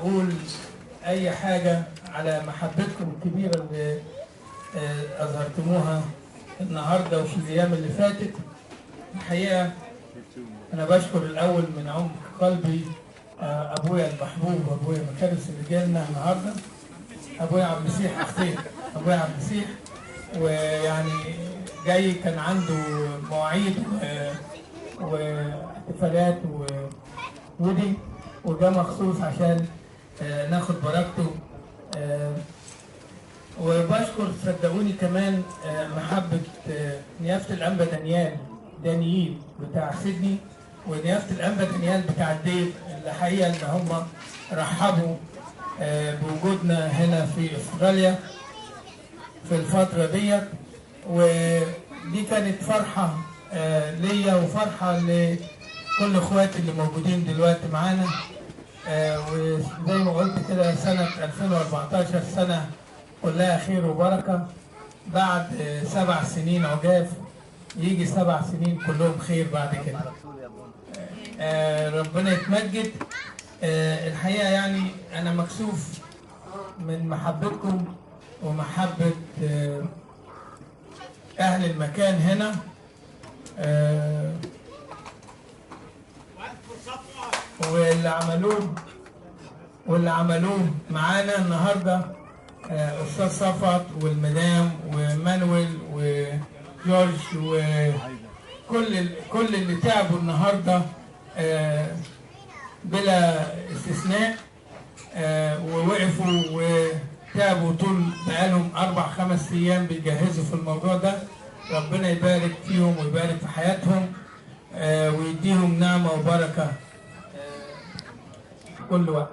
اقول اي حاجه على محبتكم الكبيره اللي اظهرتموها النهارده وفي الايام اللي فاتت. الحقيقه انا بشكر الاول من عمق قلبي ابويا المحبوب، ابويا مكارس اللي جالنا النهارده، ابويا عبد المسيح اختي، ابويا عبد المسيح، ويعني جاي كان عنده مواعيد واحتفالات ودي، وجا مخصوص عشان ناخد بركته. وبشكر صدقوني كمان محبة نيافة الأنبا دانييل بتاع سيدني، ونيافة الأنبا دانيال بتاع الدير، اللي حقيقة إن هم رحبوا بوجودنا هنا في أستراليا في الفترة ديت. ودي كانت فرحة ليا وفرحة لكل اخواتي اللي موجودين دلوقتي معانا. وزي ما قلت كده سنة 2014 سنة كلها خير وبركة، بعد 7 سنين عجاف يجي 7 سنين كلهم خير بعد كده. ربنا يتمجد. الحقيقة يعني أنا مكسوف من محبتكم ومحبة أهل المكان هنا، واللي عملوه معانا النهارده أستاذ صفت والمدام ومانويل وجورج وكل اللي تعبوا النهارده بلا استثناء، ووقفوا وتعبوا طول بقالهم 4-5 أيام بيجهزوا في الموضوع ده. ربنا يبارك فيهم ويبارك في حياتهم ويديهم نعمة وبركة كل وقت.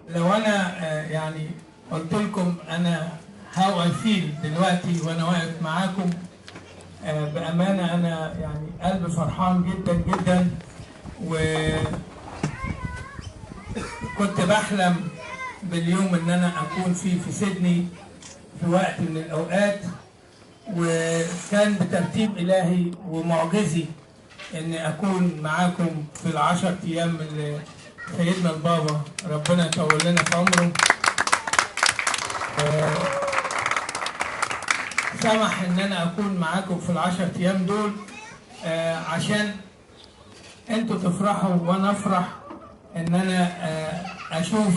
لو أنا يعني قلت لكم أنا هاو أي فيل دلوقتي وأنا واقف معاكم، بأمانة أنا يعني قلبي فرحان جدا جدا، وكنت بحلم باليوم إن أنا أكون في سيدني في وقت من الأوقات، وكان بترتيب إلهي ومعجزي إني أكون معاكم في ال10 أيام اللي سيدنا البابا ربنا يطول لنا في عمره سمح إن أنا أكون معاكم في ال10 أيام دول، عشان أنتوا تفرحوا وأنا أفرح إن أنا أشوف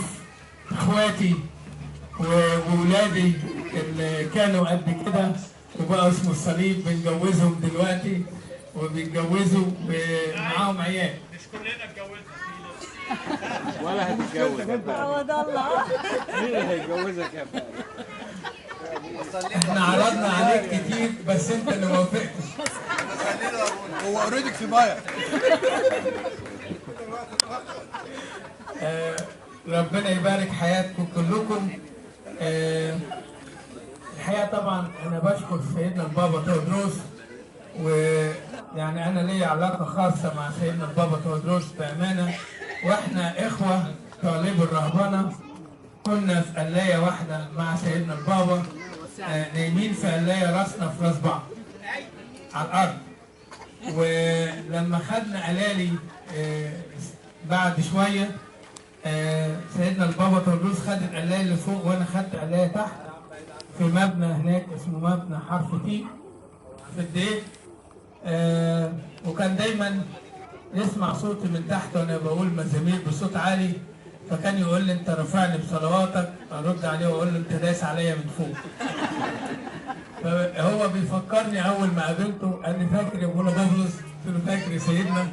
إخواتي وولادي اللي كانوا قد كده وبقوا اسمه الصليب بنجوزهم دلوقتي وبيتجوزوا ومعاهم عيال. مش كلنا اتجوزنا ولا هتتجوز عوض الله. مين اللي هيتجوزك يا فندم؟ احنا عرضنا عليك كتير بس انت اللي ما وافقتش. هو اوريدي في بايع. ربنا يبارك حياتكم كلكم. الحقيقه طبعا انا بشكر سيدنا البابا تودروس، ويعني انا ليا علاقه خاصه مع سيدنا البابا تودروس بامانه، واحنا اخوه طالب الرهبنه، كنا في قلايه واحده مع سيدنا البابا، نايمين في قلايه راسنا في راس بعض على الارض. ولما خدنا قلالي بعد شويه سيدنا البابا تودروس خد القلايه اللي فوق وانا خدت قلايه تحت في مبنى هناك اسمه مبنى حرف تي في الدير. وكان دايما يسمع صوتي من تحت وانا بقول مزامير بصوت عالي، فكان يقول لي انت رافعني بصلواتك، ارد عليه واقول له انت دايس عليا من فوق. فهو بيفكرني اول ما قابلته قال لي فاكر يا ابونا بطرس؟ قلت له فاكر يا سيدنا.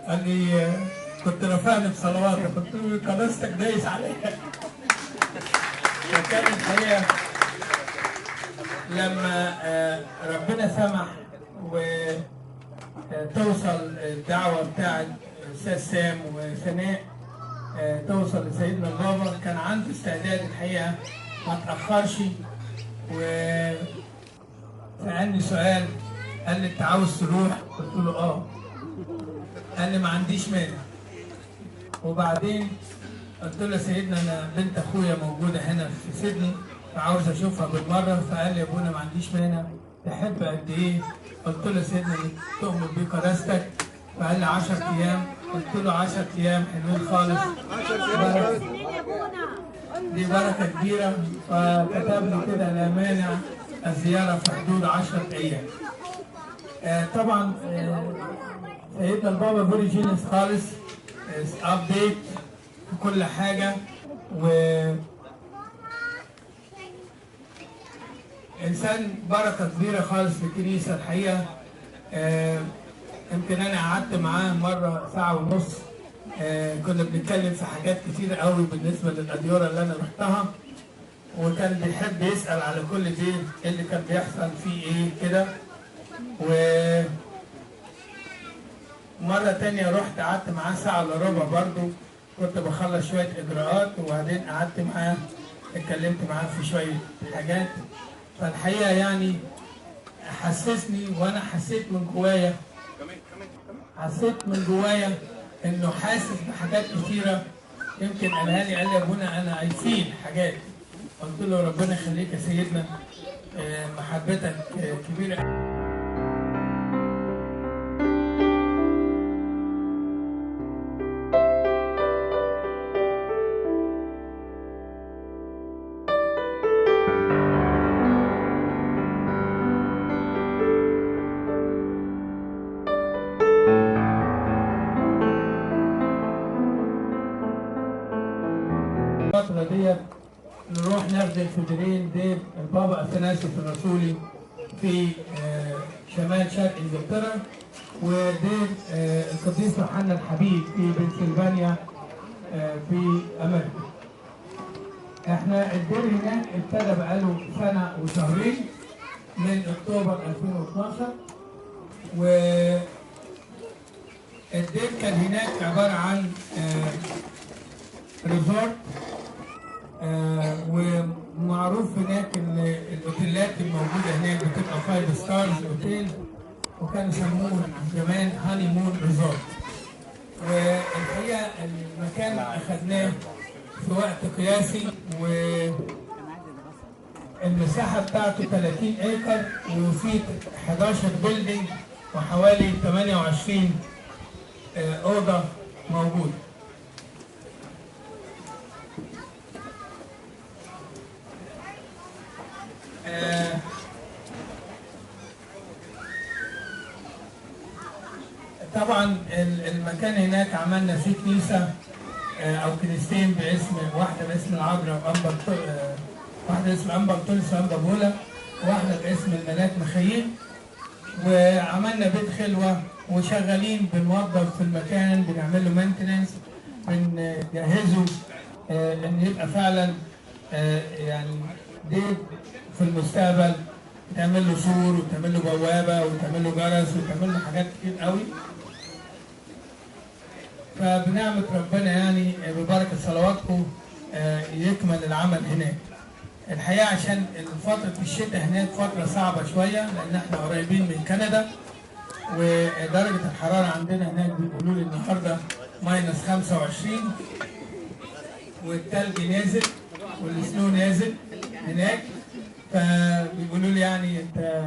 قال لي كنت رافعني بصلواتك، قلت له كنيستك دايس عليا. فكان الحقيقه لما ربنا سمح وتوصل الدعوه بتاعت الاستاذ سام وسناء توصل لسيدنا البابا، كان عنده استعداد الحقيقه ما تاخرش، وسالني سؤال قال لي انت عاوز تروح؟ قلت له اه. قال لي ما عنديش مانع. وبعدين قلت له يا سيدنا انا بنت اخويا موجوده هنا في سيدني فعاوز اشوفها بالمره. فقال لي يا ابونا ما عنديش مانع. تحب قد ايه؟ قلت له يا سيدنا تؤمن بكنيستك؟ فقال لي 10 ايام. قلت له 10 ايام حلوين خالص. دي بركه كبيره، فكتب لي كده لا مانع الزياره في حدود 10 ايام. طبعا سيدنا البابا فيري جينيس خالص، ابديت في كل حاجه، و انسان بركه كبيره خالص في الكنيسه الحقيقه. يمكن انا قعدت معاه مره ساعه ونص، كنا بنتكلم في حاجات كتيره قوي بالنسبه للاديره اللي انا رحتها، وكان بيحب يسال على كل دي ايه اللي كان بيحصل فيه ايه كده. ومره تانية رحت قعدت معاه ساعه الا ربع برضه، كنت بخلص شويه اجراءات وبعدين قعدت معاه اتكلمت معاه في شويه حاجات. فالحقيقه يعني حسسني، وانا حسيت من جوايا انه حاسس بحاجات كتيره يمكن قالها لي. قال لي يا ابونا انا عايزين حاجات. قلت له ربنا يخليك يا سيدنا، محبتك كبيره. الفترة ديت نروح نخدم في ديرين دير البابا اثناسيوس الرسولي في شمال شرق انجلترا، ودير القديس يوحنا الحبيب في بنسلفانيا في امريكا. احنا الدير هناك ابتدى بقاله سنة وشهرين من اكتوبر 2012، والدير كان هناك عبارة عن ريزورت، ومعروف هناك ان الاوتيلات الموجوده هناك بتبقى 5 ستارز اوتيل، وكانوا يسموه زمان هاني مون ريزورت. والحقيقه المكان اخذناه في وقت قياسي، والمساحه بتاعته 30 ايكر، وفيه 11 بيلدينج وحوالي 28 اوضه موجوده. طبعا المكان هناك عملنا فيه كنيسه او كنيستين باسم، واحده باسم العذراء واحده باسم انبا بطولس وانبا بولا، وواحده باسم الملاك مخيل. وعملنا بيت خلوه، وشغالين بنوظف في المكان، بنعمل له مينتننس، بنجهزه ان يبقى فعلا يعني دي في المستقبل تعمل له سور وتعمل له بوابه وتعمل له جرس وتعمل له حاجات كتير قوي. فبنعمه ربنا يعني ببركه صلواتكم يكمل العمل هناك. الحقيقه عشان فتره الشتاء هناك فتره صعبه شويه، لان احنا قريبين من كندا، ودرجه الحراره عندنا هناك بيقولوا لي النهارده -25، والثلج نازل والسنو نازل هناك. فبيقولوا لي يعني انت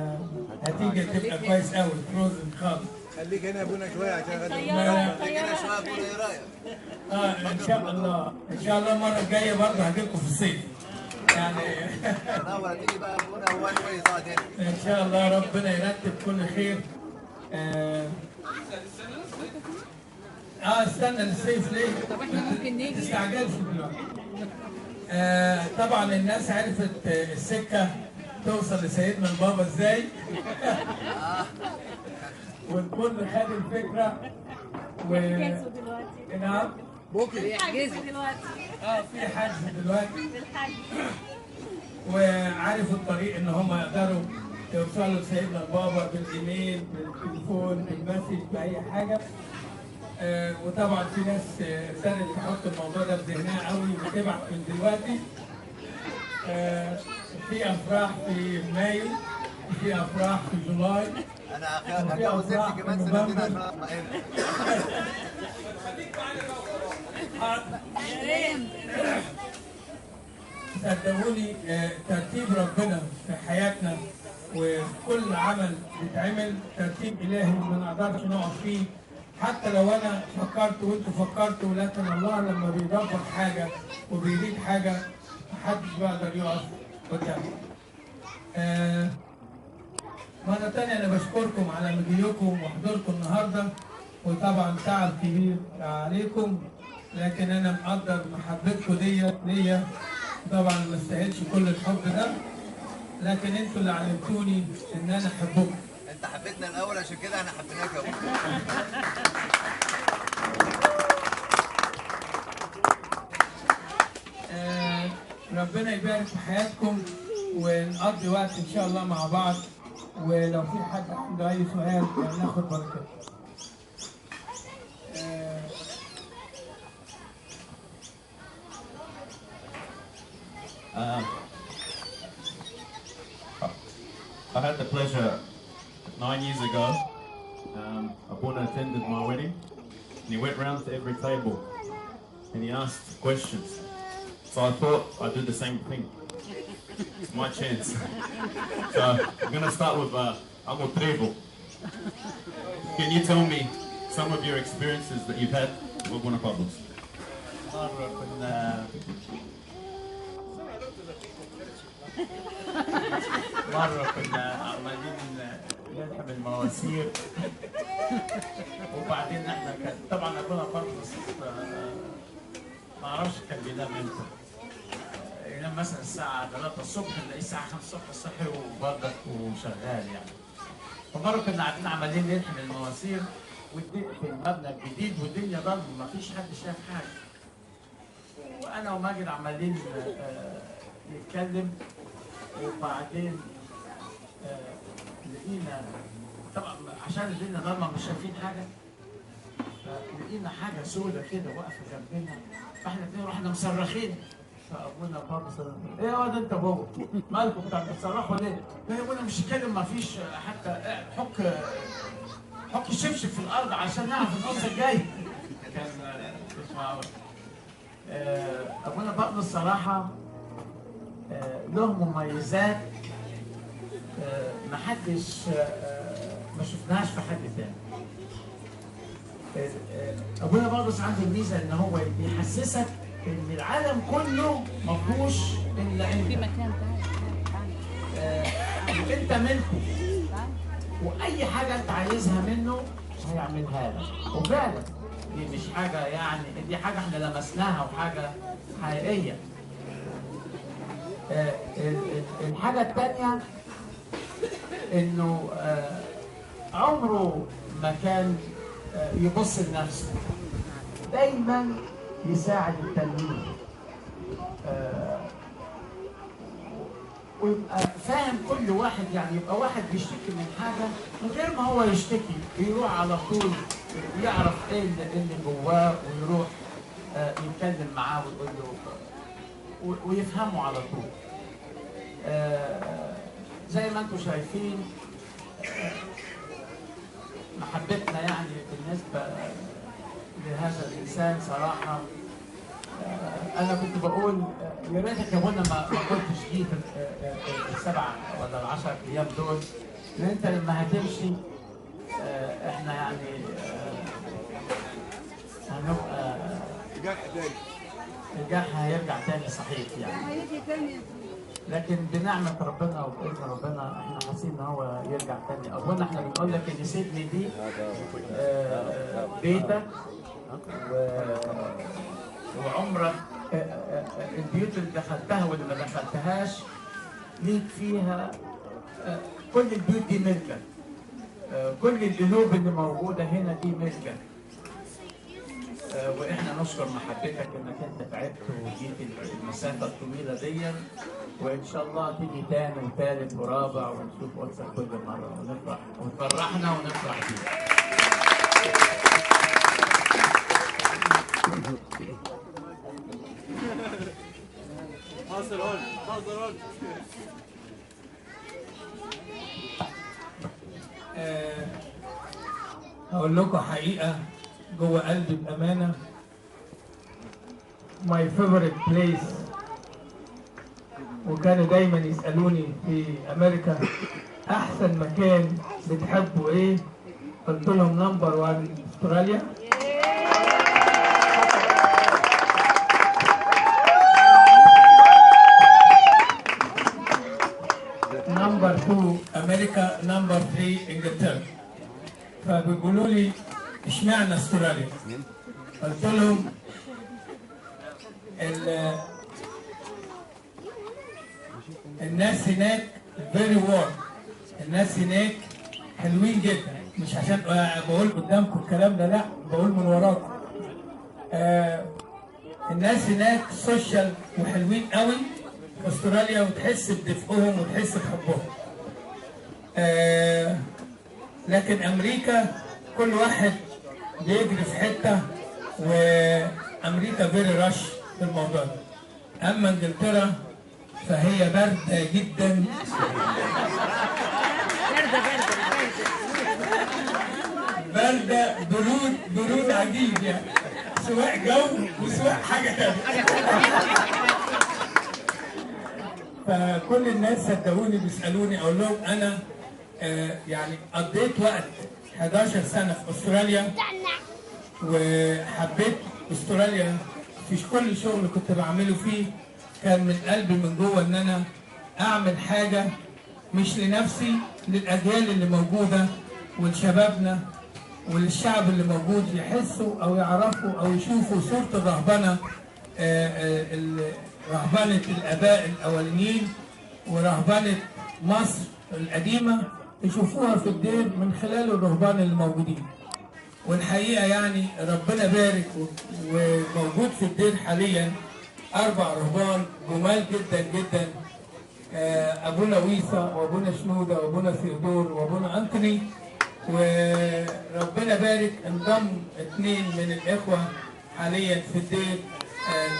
هتيجي تبقى كويس قوي فروزن خالص. خليك هنا يا ابونا شويه عشان خليك هنا شويه ابونا، ايه رايك؟ ان شاء الله المره الجايه برضه هجيلكم في الصيف يعني. ولا تيجي بقى ابونا هو كويس هنا ان شاء الله ربنا يرتب كل خير. استنى للصيف ليه؟ طب احنا ممكن نيجي. ما تستعجلش دلوقتي. طبعا الناس عرفت السكه توصل لسيدنا البابا ازاي. والكل خد الفكره. بيحجزوا دلوقتي. نعم. بيحجزوا دلوقتي. في حجز دلوقتي. بالحجز. وعرفوا الطريق ان هم يقدروا يوصلوا لسيدنا البابا بالايميل، بالتليفون، بالمسج، باي حاجه. وطبعا في ناس ابتدت تحط الموضوع ده في ذهنها قوي وتبعت من دلوقتي. في افراح في مايو، في افراح في جولاي. انا هتجوز نفسي كمان سنتين عشان اطمئن. صدقوني ترتيب ربنا في حياتنا وكل عمل بيتعمل ترتيب الهي ما نقدرش نقف فيه حتى لو انا فكرت وانتوا فكرتوا، لكن الله لما بيدبر حاجه وبيريد حاجه محدش بيقدر يقف قدامه. مرة تانية أنا بشكركم على مجيئكم وحضوركم النهاردة، وطبعا تعب كبير عليكم، لكن أنا مقدر محبتكم ليا. طبعا ما استاهلش كل الحب ده، لكن انتوا اللي علمتوني إن أنا أحبكم. انت حبيتنا الاول عشان كده احنا حبيناك يا ابو. ربنا يبارك في حياتكم ونقضي وقت ان شاء الله مع بعض، ولو في حد عنده اي سؤال ناخد بركته. I had the pleasure 9 years ago. Abuna attended my wedding, and he went round to every table, and he asked questions. So I thought I'd do the same thing. It's my chance. So I'm going to start with Amo Trevo. Can you tell me some of your experiences that you've had with Abuna Pablos? مرة كنا عمالين نلحم المواسير، وبعدين احنا كان طبعا ابونا بطرس ما اعرفش كان بينام امتى. ينام مثلا الساعة 3 الصبح، نلاقيه الساعة 5 الصبح صحي وبردك وشغال يعني. فمرة كنا قاعدين عمالين نلحم المواسير في المبنى الجديد والدنيا ضلمة، ما فيش حد شاف حاجة. وأنا وماجد عمالين نتكلم، وبعدين لقينا طبعا عشان الدنيا ضلمه مش شايفين حاجه، لقينا حاجه سودة كده واقفه جنبنا، فاحنا اتنين رحنا مصرخين. فابونا بابا ايه يا واد انت بابا؟ مالكم بتصرخوا ليه؟ يا ابونا مش كلم، ما فيش حتى حك الشبشب في الارض عشان نعرف النص الجاي. كان مش معقول. ابونا بابا الصراحه له مميزات محدش ما شفناهاش في حد تاني. ابونا بطرس عنده الميزه ان هو بيحسسك ان العالم كله ما فيهوش الا انت. في مكان انت منكم، واي حاجه انت عايزها منه هيعملها لك. وفعلا دي مش حاجه يعني، دي حاجه احنا لمسناها وحاجه حقيقيه. الحاجة الثانية انه عمره ما كان يبص لنفسه، دايما يساعد التلميذ، ويبقى فاهم كل واحد. يعني يبقى واحد بيشتكي من حاجة من غير ما هو يشتكي، يروح على طول يعرف ايه اللي جواه، ويروح يتكلم معاه ويقول له ويفهموا على طول. زي ما انتم شايفين محبتنا يعني بالنسبة لهذا الإنسان صراحة. أنا كنت بقول يا ريتك يا ابونا ما كنتش جيت ال7 ولا ال10 أيام دول، لأن أنت لما هتمشي إحنا يعني هنبقى الجرح هيرجع تاني صحيح يعني. لكن بنعمة ربنا وبإذن ربنا احنا حاسين ان هو يرجع تاني. أولا احنا بنقول لك ان سيدني دي بيتك وعمرك، البيوت اللي دخلتها واللي ما دخلتهاش ليك فيها، كل البيوت دي ملكك، كل القلوب اللي موجودة هنا دي ملكك. واحنا نشكر محبتك انك انت تعبت وجيت المسافه الطويله دي، وان شاء الله تيجي تاني وثالث ورابع ونشوف قدسك كل مره ونفرح وتفرحنا ونفرح بيك. هقول لكم حقيقه جوه قلبي بامانه. my favorite place، وكانوا دايما يسالوني في امريكا احسن مكان بتحبوا ايه؟ قلت لهم نمبر 1 استراليا. نمبر 2 امريكا، نمبر 3 انجلترا. فبيقولوا لي اشمعنى استراليا؟ قلت لهم الناس هناك فيري وورم، الناس هناك حلوين جدا، مش عشان بقول قدامكم الكلام ده، لا بقول من وراكم. الناس هناك سوشيال وحلوين قوي في استراليا، وتحس بدفئهم وتحس بحبهم. لكن امريكا كل واحد بيجري في حته، وامريكا فيري رش في الموضوع ده. اما انجلترا فهي بارده جدا، بارده برود عجيب يعني، سواء جو وسواء حاجه ثانيه. فكل الناس صدقوني بيسالوني، اقول لهم انا يعني قضيت وقت 11 سنه في استراليا، وحبيت استراليا. في كل شغل كنت بعمله فيه كان من قلبي من جوه ان انا اعمل حاجه مش لنفسي، للاجيال اللي موجوده ولشبابنا وللشعب اللي موجود، يحسوا او يعرفوا او يشوفوا صوره الرهبنه، رهبنه الاباء الاولين ورهبنه مصر القديمه، يشوفوها في الدير من خلال الرهبان اللي موجودين. والحقيقه يعني ربنا بارك، وموجود في الدير حاليا 4 رهبان جمال جدا جدا، ابونا ويسا وابونا شنوده وابونا ثيودور وابونا انتوني. وربنا بارك انضم 2 من الاخوه حاليا في الدير،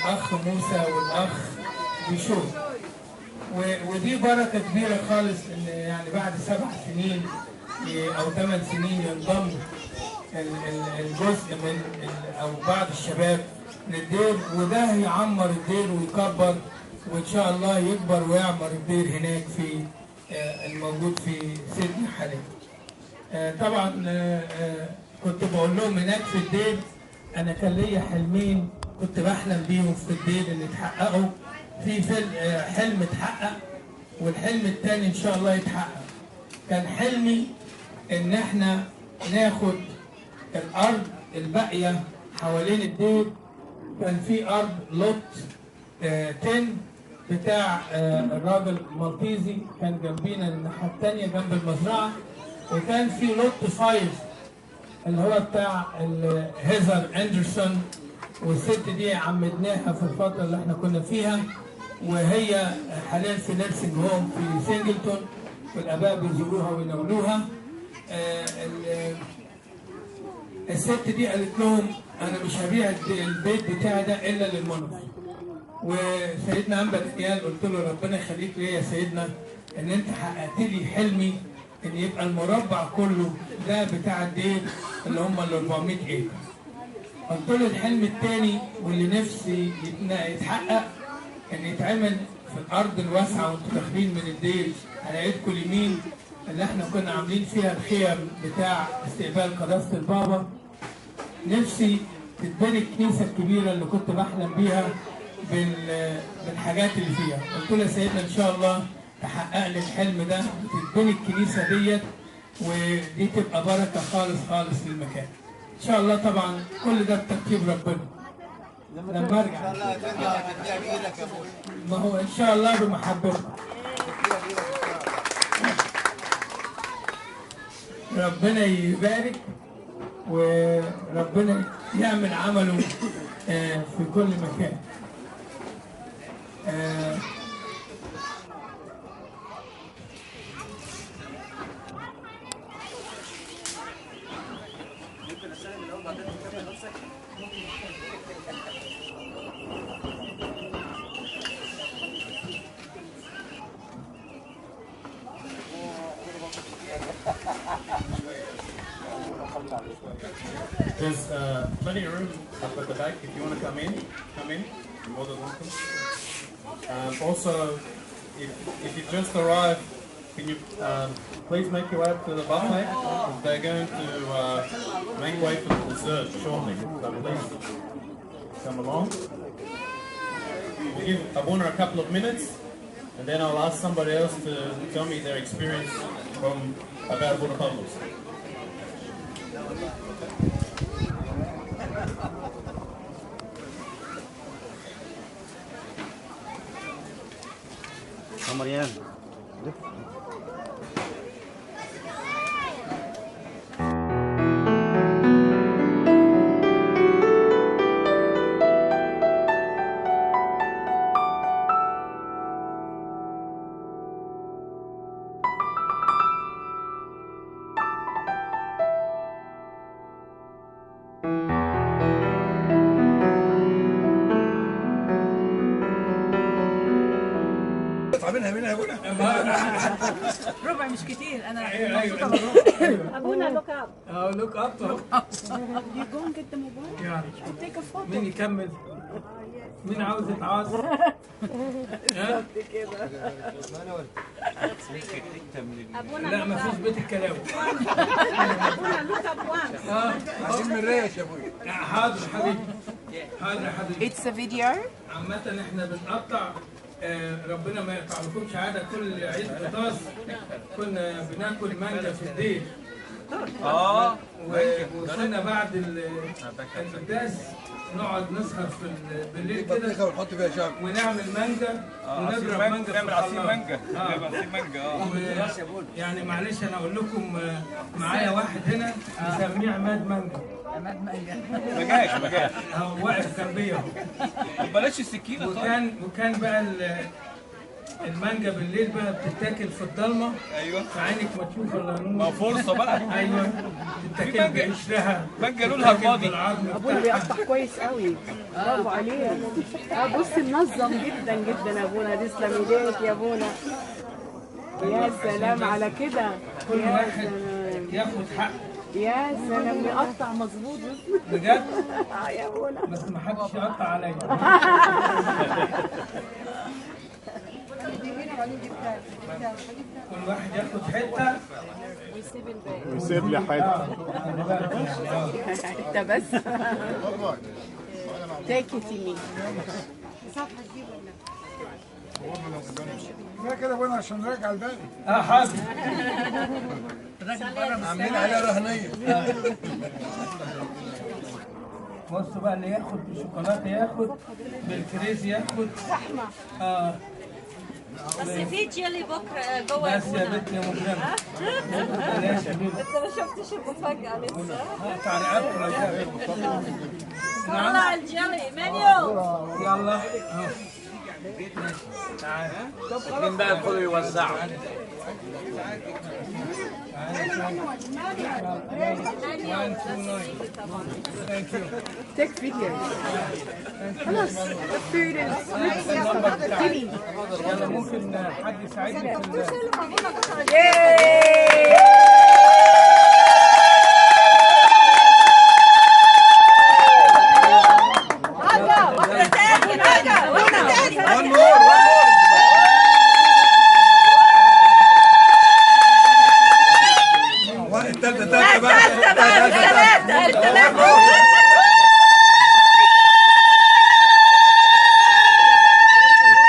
الاخ موسى والاخ بيشوف. ودي بركه كبيره خالص ان يعني بعد 7 سنين او 8 سنين ينضم الجزء من او بعض الشباب للدير، وده هيعمر الدير ويكبر، وان شاء الله يكبر ويعمر الدير هناك في الموجود في سيدني حاليا. طبعا كنت بقول لهم هناك في الدير انا كان ليا حلمين كنت بحلم بيهم في الدير اللي اتحققوا. في حلم اتحقق، والحلم الثاني ان شاء الله يتحقق. كان حلمي ان احنا ناخد الارض الباقيه حوالين الدير. كان في ارض لوت 10 بتاع الراجل مالتيزي، كان جنبينا الناحيه الثانيه جنب المزرعه. وكان في لوت 5 اللي هو بتاع هيزر اندرسون، والست دي عمدناها في الفتره اللي احنا كنا فيها، وهي حاليا في نيرسينج هوم في سينجلتون، والاباء بيزوروها ويناولوها. الست دي قالت لهم انا مش هبيع البيت بتاعي ده الا للمنف. وسيدنا انبا دانيال قلت له ربنا يخليك ليا يا سيدنا ان انت حققت لي حلمي ان يبقى المربع كله ده بتاع الدير اللي هم ال 400 ايكر. قلت له الحلم الثاني واللي نفسي يتحقق ان يتعمل في الارض الواسعه وانتوا داخلين من الدير على ايدكم اليمين اللي احنا كنا عاملين فيها الخيم بتاع استقبال قداسه البابا. نفسي تتبني الكنيسه الكبيره اللي كنت بحلم بيها بالحاجات اللي فيها. قلت له يا سيدنا ان شاء الله تحقق لي الحلم ده وتتبني الكنيسه ديت، ودي تبقى بركه خالص خالص للمكان. ان شاء الله طبعا كل ده بترتيب ربنا. لما ارجع ان شاء الله ترجع تديها بايدك يا ابوي. ما هو ان شاء الله بمحبتك. ربنا يبارك وربنا يعمل عمله في كل مكان. There's plenty of room up at the back. If you want to come in. You're more than welcome. Also, if you just arrived can you please make your way up to the buffet? They're going to make way for the dessert shortly. So please come along. We'll give Abuna a couple of minutes, and then I'll ask somebody else to tell me their experience about Abuna Pavlos. مريان منها ابونا ربع مش كتير انا Abuna, look up. لوك اب You go and get the mobile. يعني Take a photo. مين يكمل؟ مين عاوز يتعاص؟ Abuna, لا look مفيش up. بيت الكلاوي. Abuna, look up once. عايزين من ريش يا ابوي حاضر حبيبي. حاضر يا حبيبي. It's a video. عامة احنا بنقطع ربنا ما يقطع لكمش عادة كل عيد قطاس كنا بناكل مانجا في الدير. وصلنا بعد القداس نقعد نسهر بالليل كده بطيخه ونحط فيها شعر ونعمل مانجا ونضرب مانجا نعمل عصير مانجا عصير مانجا يعني معلش انا اقول لكم معايا واحد هنا مسميه عماد مانجا. ما جاش واقف جنبي اهو. بلاش السكينه وكان بقى المانجا بالليل بقى بتتاكل في الضلمه. ايوه فعينك ما تشوف الا نور. ما فرصه بقى ايوه بتتاكل بقشرها. مانجا لونها رمادي. ابونا بيقطع كويس قوي. برافو عليه. بص منظم جدا جدا ابونا. تسلم ايديك يا ابونا. يا سلام على كده. كل يا واحد سلام. ياخد حق. يا سلام بيقطع مظبوط. بجد؟ يا ابونا. بس ما حدش يقطع عليا. كل واحد ياخد حته ويسيب لي حته. انت بس. Take it in me. لا كده ابونا عشان نرجع الباقي حاضر. عاملين عليها رهنيه بصوا بقى اللي ياخد بالشوكولاته ياخد بالكريز ياخد. بس في جيلي بكره جوه بس يا بنت يا مجرمه. بلاش يا بنت. انت ما شفتش المفاجاه لسه. تعريقات رجاء. طلع الجيلي منيو. يلا تعال. مين بقى يدخلوا يوزعوا Take video. خلاص. The food is ready. يلا ممكن حد يساعدني في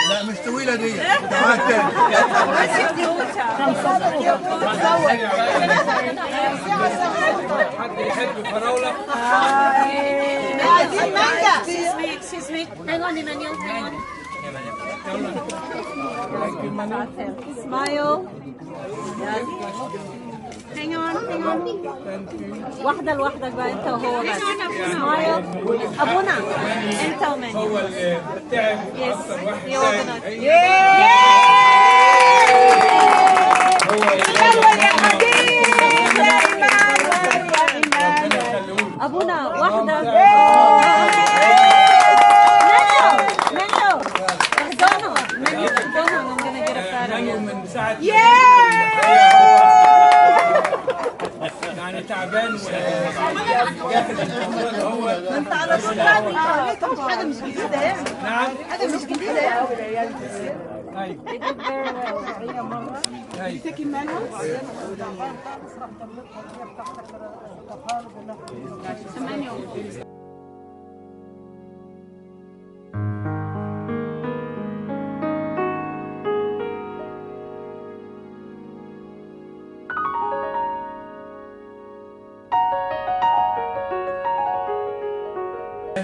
لا مش طويله دي تعال تاني حد يحب فراوله. عايزين مانجا. Excuse me. Hang on, Emmanuel. Hang on. Smile. Hang on. واحدة لوحدك بقى انت وهو بس. Smile. أبونا انت ومنيو. هو اللي تعب اكتر واحد تعب. أبونا واحدة. منيو. احضنه. منيو احضنه. I'm gonna get a photo. من ساعة يعني تعبان وجاهز هو. انت على طول حاجه مش جديده يعني. نعم حاجه مش جديده يعني. They did very well. You taking manuals? It's a manual.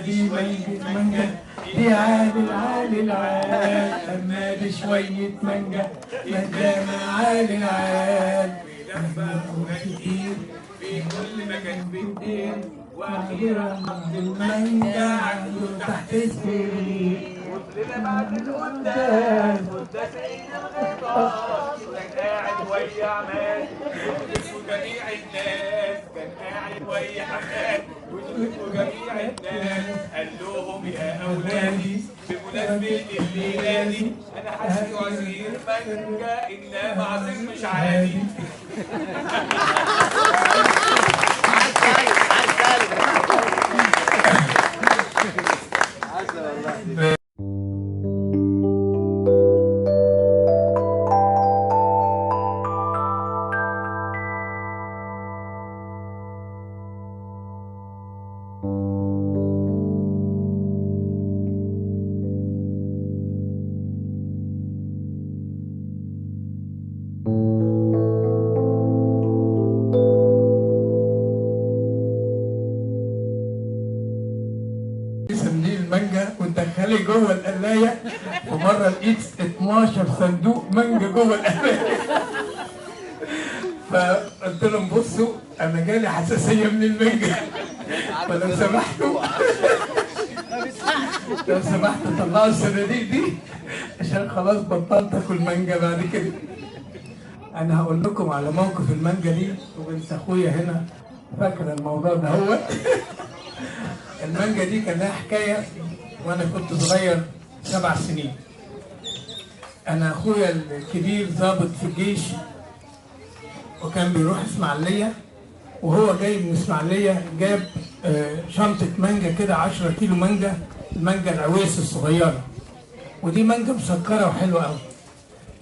دي مانجا دي عالي العال أما دي شوية مانجا معالي العال كتير في كل مكان في الدين وأخيرا عبد المانجا عنده تحت السرير وطلع بعد القداس سعيد الغطاس كان قاعد ويا عماد وجميع الناس كان قاعد ويا حماد وجميع الناس قال لهم يا اولادي بمناسبه الليله دي انا حاسس عصير مانجا انما عصير مش عادي. المانجا وندخلي جوه القلايه ومره لقيت 12 صندوق مانجا جوه القلايه. فقلت لهم بصوا انا جالي حساسيه من المانجا فلو سمحتوا طلعوا الصناديق دي عشان خلاص بطلت اكل مانجا بعد كده. انا هقول لكم على موقف المانجا دي وبنت اخويا هنا فاكره الموضوع ده. هو المانجا دي كان لها حكايه وانا كنت صغير 7 سنين. انا اخويا الكبير ضابط في الجيش وكان بيروح اسماعيليه وهو جاي من اسماعيليه جاب شنطه مانجا كده 10 كيلو مانجا، المانجا العويس الصغيره، ودي مانجا مسكره وحلوه قوي.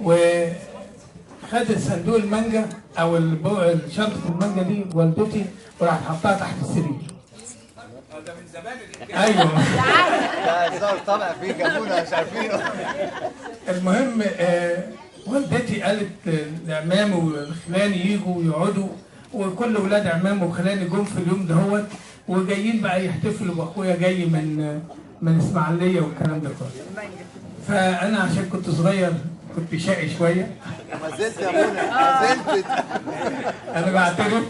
وخدت صندوق المانجا او شنطه المانجا دي والدتي وراحت حطها تحت السرير. ده من زمان ايوه ده صار طبع فيه جابونا مش عارفينه. المهم والدتي قالت لعمامي وخلاني يجوا يقعدوا، وكل ولاد عمامي وخلاني جم في اليوم دهوت وجايين بقى يحتفلوا باخويا جاي من اسماعيليه والكلام ده كله. فانا عشان كنت صغير كنت شقي شويه. ما زلت يا منى ما زلت. انا بعترف.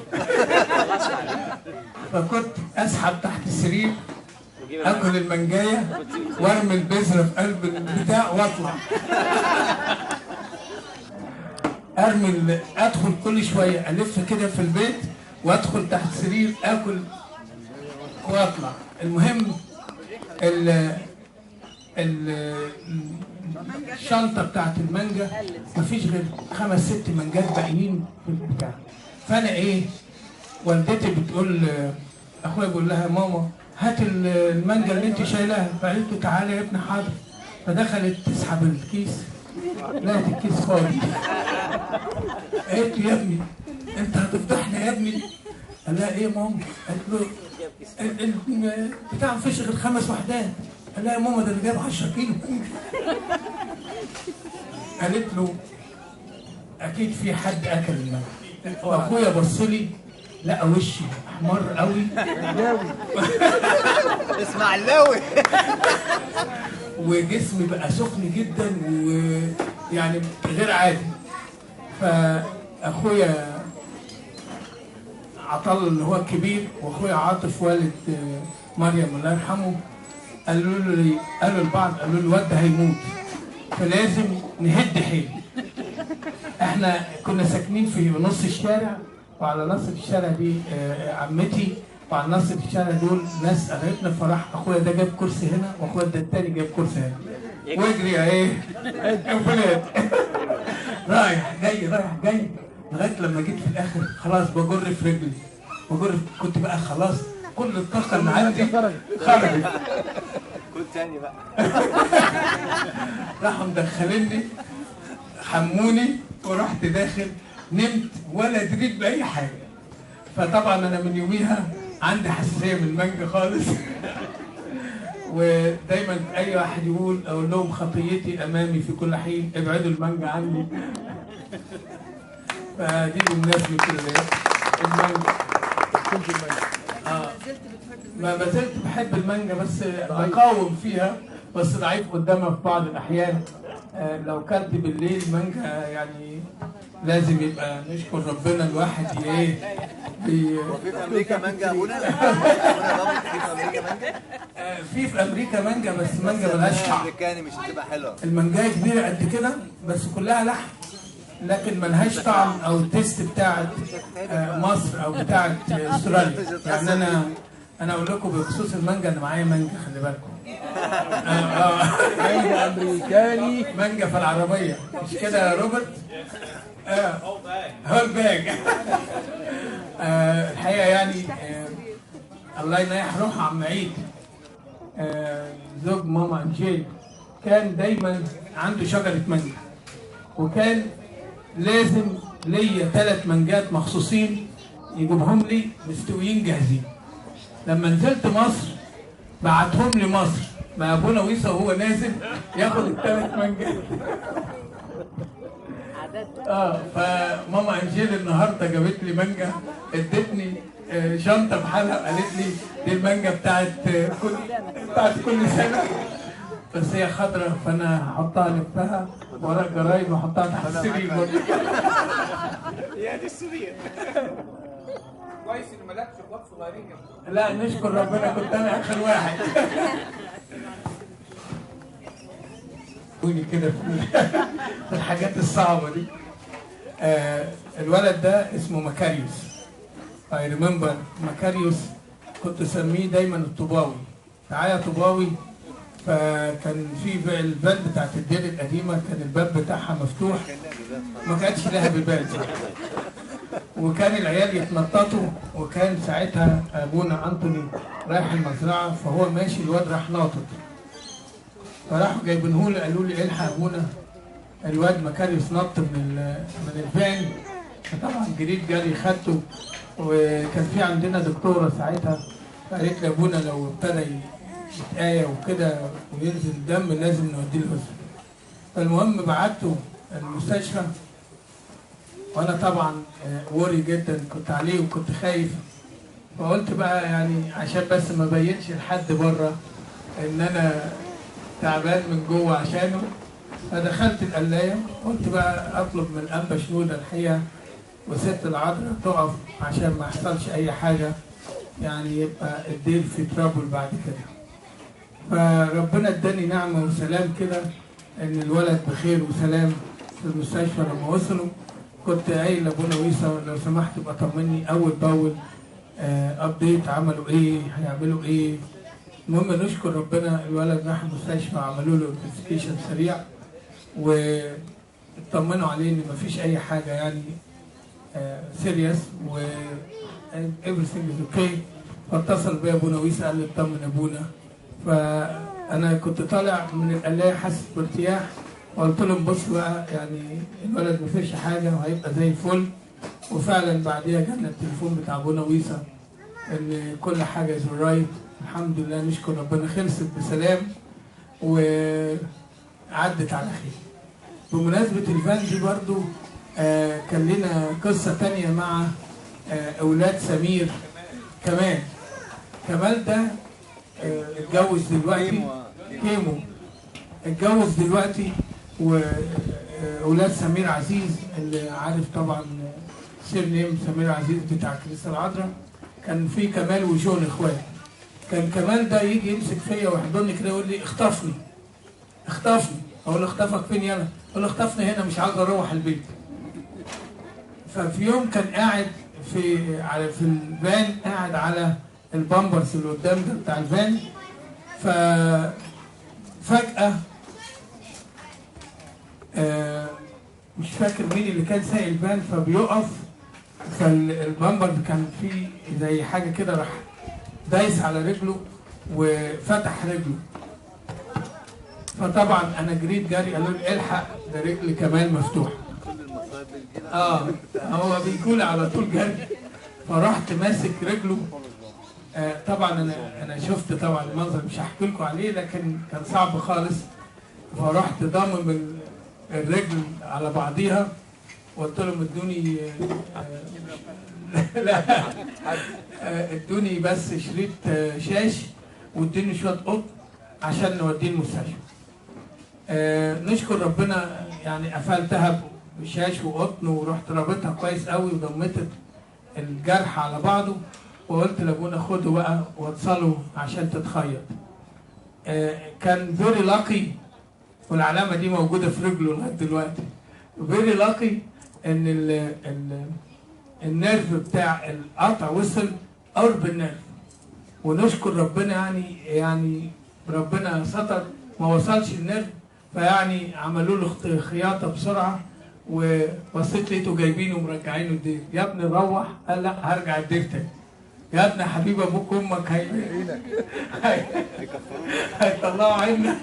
فكنت اسحب تحت السرير اكل المانجايه وارمي البذره في قلب البتاع واطلع. ادخل كل شويه الف كده في البيت وادخل تحت السرير اكل واطلع. المهم الشنطه بتاعت المانجا مفيش غير 5 6 مانجات باقيين في البتاع. فانا والدتي بتقول اخويا بيقول لها ماما هات المانجا اللي انت شايلاها. فقالت له تعالى يا ابني حاضر. فدخلت تسحب الكيس لقيت الكيس فاضي. قالت له يا ابني انت هتفضحنا يا ابني. قال لها ايه يا ماما؟ قالت له البتاع مفيش غير 5 وحدات. قال لها يا ماما ده اللي جاب 10 كيلو. قالت له اكيد في حد اكل المانجا. واخويا بص لي لقى وشي احمر قوي اسماعيلاوي وجسمي بقى سخن جدا ويعني غير عادي. فاخويا عطل اللي هو الكبير واخويا عاطف والد مريم الله يرحمه قالوا لبعض قالوا له الواد ده هيموت فلازم نهد حيل. احنا كنا ساكنين في نص الشارع وعلى نص الشارع دي عمتي وعلى نص الشارع دول ناس قريبنا. فراح اخويا ده جاب كرسي هنا واخويا ده التاني جاب كرسي هنا واجري يا ولاد رايح جاي لغايه لما جيت في الاخر خلاص بجر في رجلي كنت بقى خلاص كل الطاقه اللي عندي خرجت. كل تاني بقى. راحوا مدخليني حموني ورحت داخل نمت ولا دريت باي حاجه. فطبعا انا من يوميها عندي حساسيه من المانجا خالص. ودايما اي واحد اقول لهم خطيتي امامي في كل حين، ابعدوا المانجا عني. فدي بمناسبه المانجا. ما زلت بحب المانجا بس بقاوم فيها، بس ضعيف قدامها في بعض الاحيان. لو كلت بالليل مانجا يعني لازم يبقى نشكر ربنا الواحد ايه. في امريكا مانجا ابونا؟ في امريكا مانجا بس مانجا ملهاش طعم. الامريكاني مش هتبقى حلوه. المانجايه كبيره قد كده بس كلها لحم، لكن ملهاش طعم او التيست بتاعت مصر او بتاعت استراليا. يعني انا اقول لكم بخصوص المانجا، انا معايا مانجا خلي بالكم. مانجا امريكاني، مانجا في العربيه مش كده يا روبرت؟ هول باج. الحقيقه يعني الله ينيح روح عم عيد زوج ماما انجيل كان دايما عنده شجره مانجا، وكان لازم ليا 3 مانجات مخصوصين يجيبهم لي مستويين جاهزين. لما نزلت مصر بعتهم لي مصر مع ابونا ويسا وهو نازل ياخد ال3 مانجات. فماما انجيل النهارده جابت لي مانجا، ادتني شنطه بحالها وقالت لي دي المانجا بتاعت كل سنه، بس هي خضراء فانا هحطها لفها ورا الجرايد واحطها تحت السرير برضه. يا دي السرير. كويس ان ملاك شباب صغيرين جنبك. لا نشكر ربنا كنت انا اخر واحد. كده في الحاجات الصعبه دي. الولد ده اسمه مكاريوس. I remember مكاريوس كنت اسميه دايما الطوباوي. تعالى طوباوي. فكان في الباب بتاعت الدير القديمه كان الباب بتاعها مفتوح، ما كانش لها بيبان، وكان العيال يتنططوا، وكان ساعتها ابونا انطوني رايح المزرعه فهو ماشي الواد راح ناطط، فراحوا جايبينه لي قالوا لي الحق ابونا الواد مكاريوس نط من الفان. فطبعا جريت جري خدته، وكان في عندنا دكتوره ساعتها قالت لي ابونا لو ابتدى يتآية وكده وينزل دم لازم نوديه الهوسبيتال. فالمهم بعته المستشفى، وانا طبعا وري جدا كنت عليه وكنت خايف، فقلت بقى يعني عشان بس ما بينش لحد بره ان انا تعبان من جوه عشانه، فدخلت القلايه قلت بقى اطلب من الانبا شنوده الحقيقه وست العذراء تقف عشان ما يحصلش اي حاجه يعني يبقى الديل في ترابل بعد كده. فربنا اداني نعمه وسلام كده ان الولد بخير وسلام في المستشفى. لما وصلوا كنت قايل لابونا ويسا لو سمحت ابقى طمني اول باول ابديت عملوا ايه هيعملوا ايه. المهم نشكر ربنا الولد راح المستشفى عملوا له انفستيجيشن سريع واطمنوا عليه ان مفيش اي حاجه يعني سيريس و everything is okay. فاتصل بيا ابونا ويسا قال لي اطمن ابونا. فانا كنت طالع من القلايه حاسس بارتياح وقلت لهم بصوا بقى يعني الولد مفيش حاجه وهيبقى زي الفل. وفعلا بعديها جالنا التليفون بتاع ابونا ويسا ان كل حاجه از رايت الحمد لله نشكر ربنا خلصت بسلام وعدت على خير. بمناسبه الفان دي برضو كان لنا قصه تانية مع اولاد سمير كمال. كمال ده اتجوز دلوقتي كيمو اتجوز دلوقتي واولاد سمير عزيز اللي عارف طبعا سير نيم سمير عزيز بتاع كنيسه العذراء. كان في كمال وجون اخوات. كان كمال ده يجي يمسك فيا ويحضني كده يقول لي اخطفني اخطفني. اقول له اخطفك فين يلا؟ اقول له اخطفني هنا مش عاوز اروح البيت. ففي يوم كان قاعد في الفان قاعد على البامبرز اللي قدام ده بتاع الفان. ففجأة مش فاكر مين اللي كان سايق الفان فبيقف، فالبامبر كان فيه زي حاجة كده راح دايس على رجله وفتح رجله. فطبعا انا جريت جري، قالوا لي الحق ده رجل كمان مفتوح. هو بيقول على طول جري، فرحت ماسك رجله. طبعا انا شفت طبعا المنظر مش هحكي لكم عليه، لكن كان صعب خالص. فرحت ضامم الرجل على بعضيها وقلت لهم ادوني لا ادوني بس شريط شاش وادوني شويه قطن عشان نوديه المستشفى. نشكر ربنا يعني قفلتها بشاش وقطن ورحت رابطها كويس قوي وضمت الجرح على بعضه، وقلت لابونا خده بقى وصله عشان تتخيط. كان فيري لاقي، والعلامه دي موجوده في رجله لغايه دلوقتي. فيري لاقي ان النيرف بتاع القطع وصل قرب النيرف، ونشكر ربنا يعني ربنا ستر ما وصلش النيرف، فيعني عملوا له خياطه بسرعه، وبصيت لقيته جايبينه ومرجعينه الدير. يا ابني روح. قال لا هرجع الدير تاني. يا ابني حبيب ابوك وامك هيطلعوا عنا.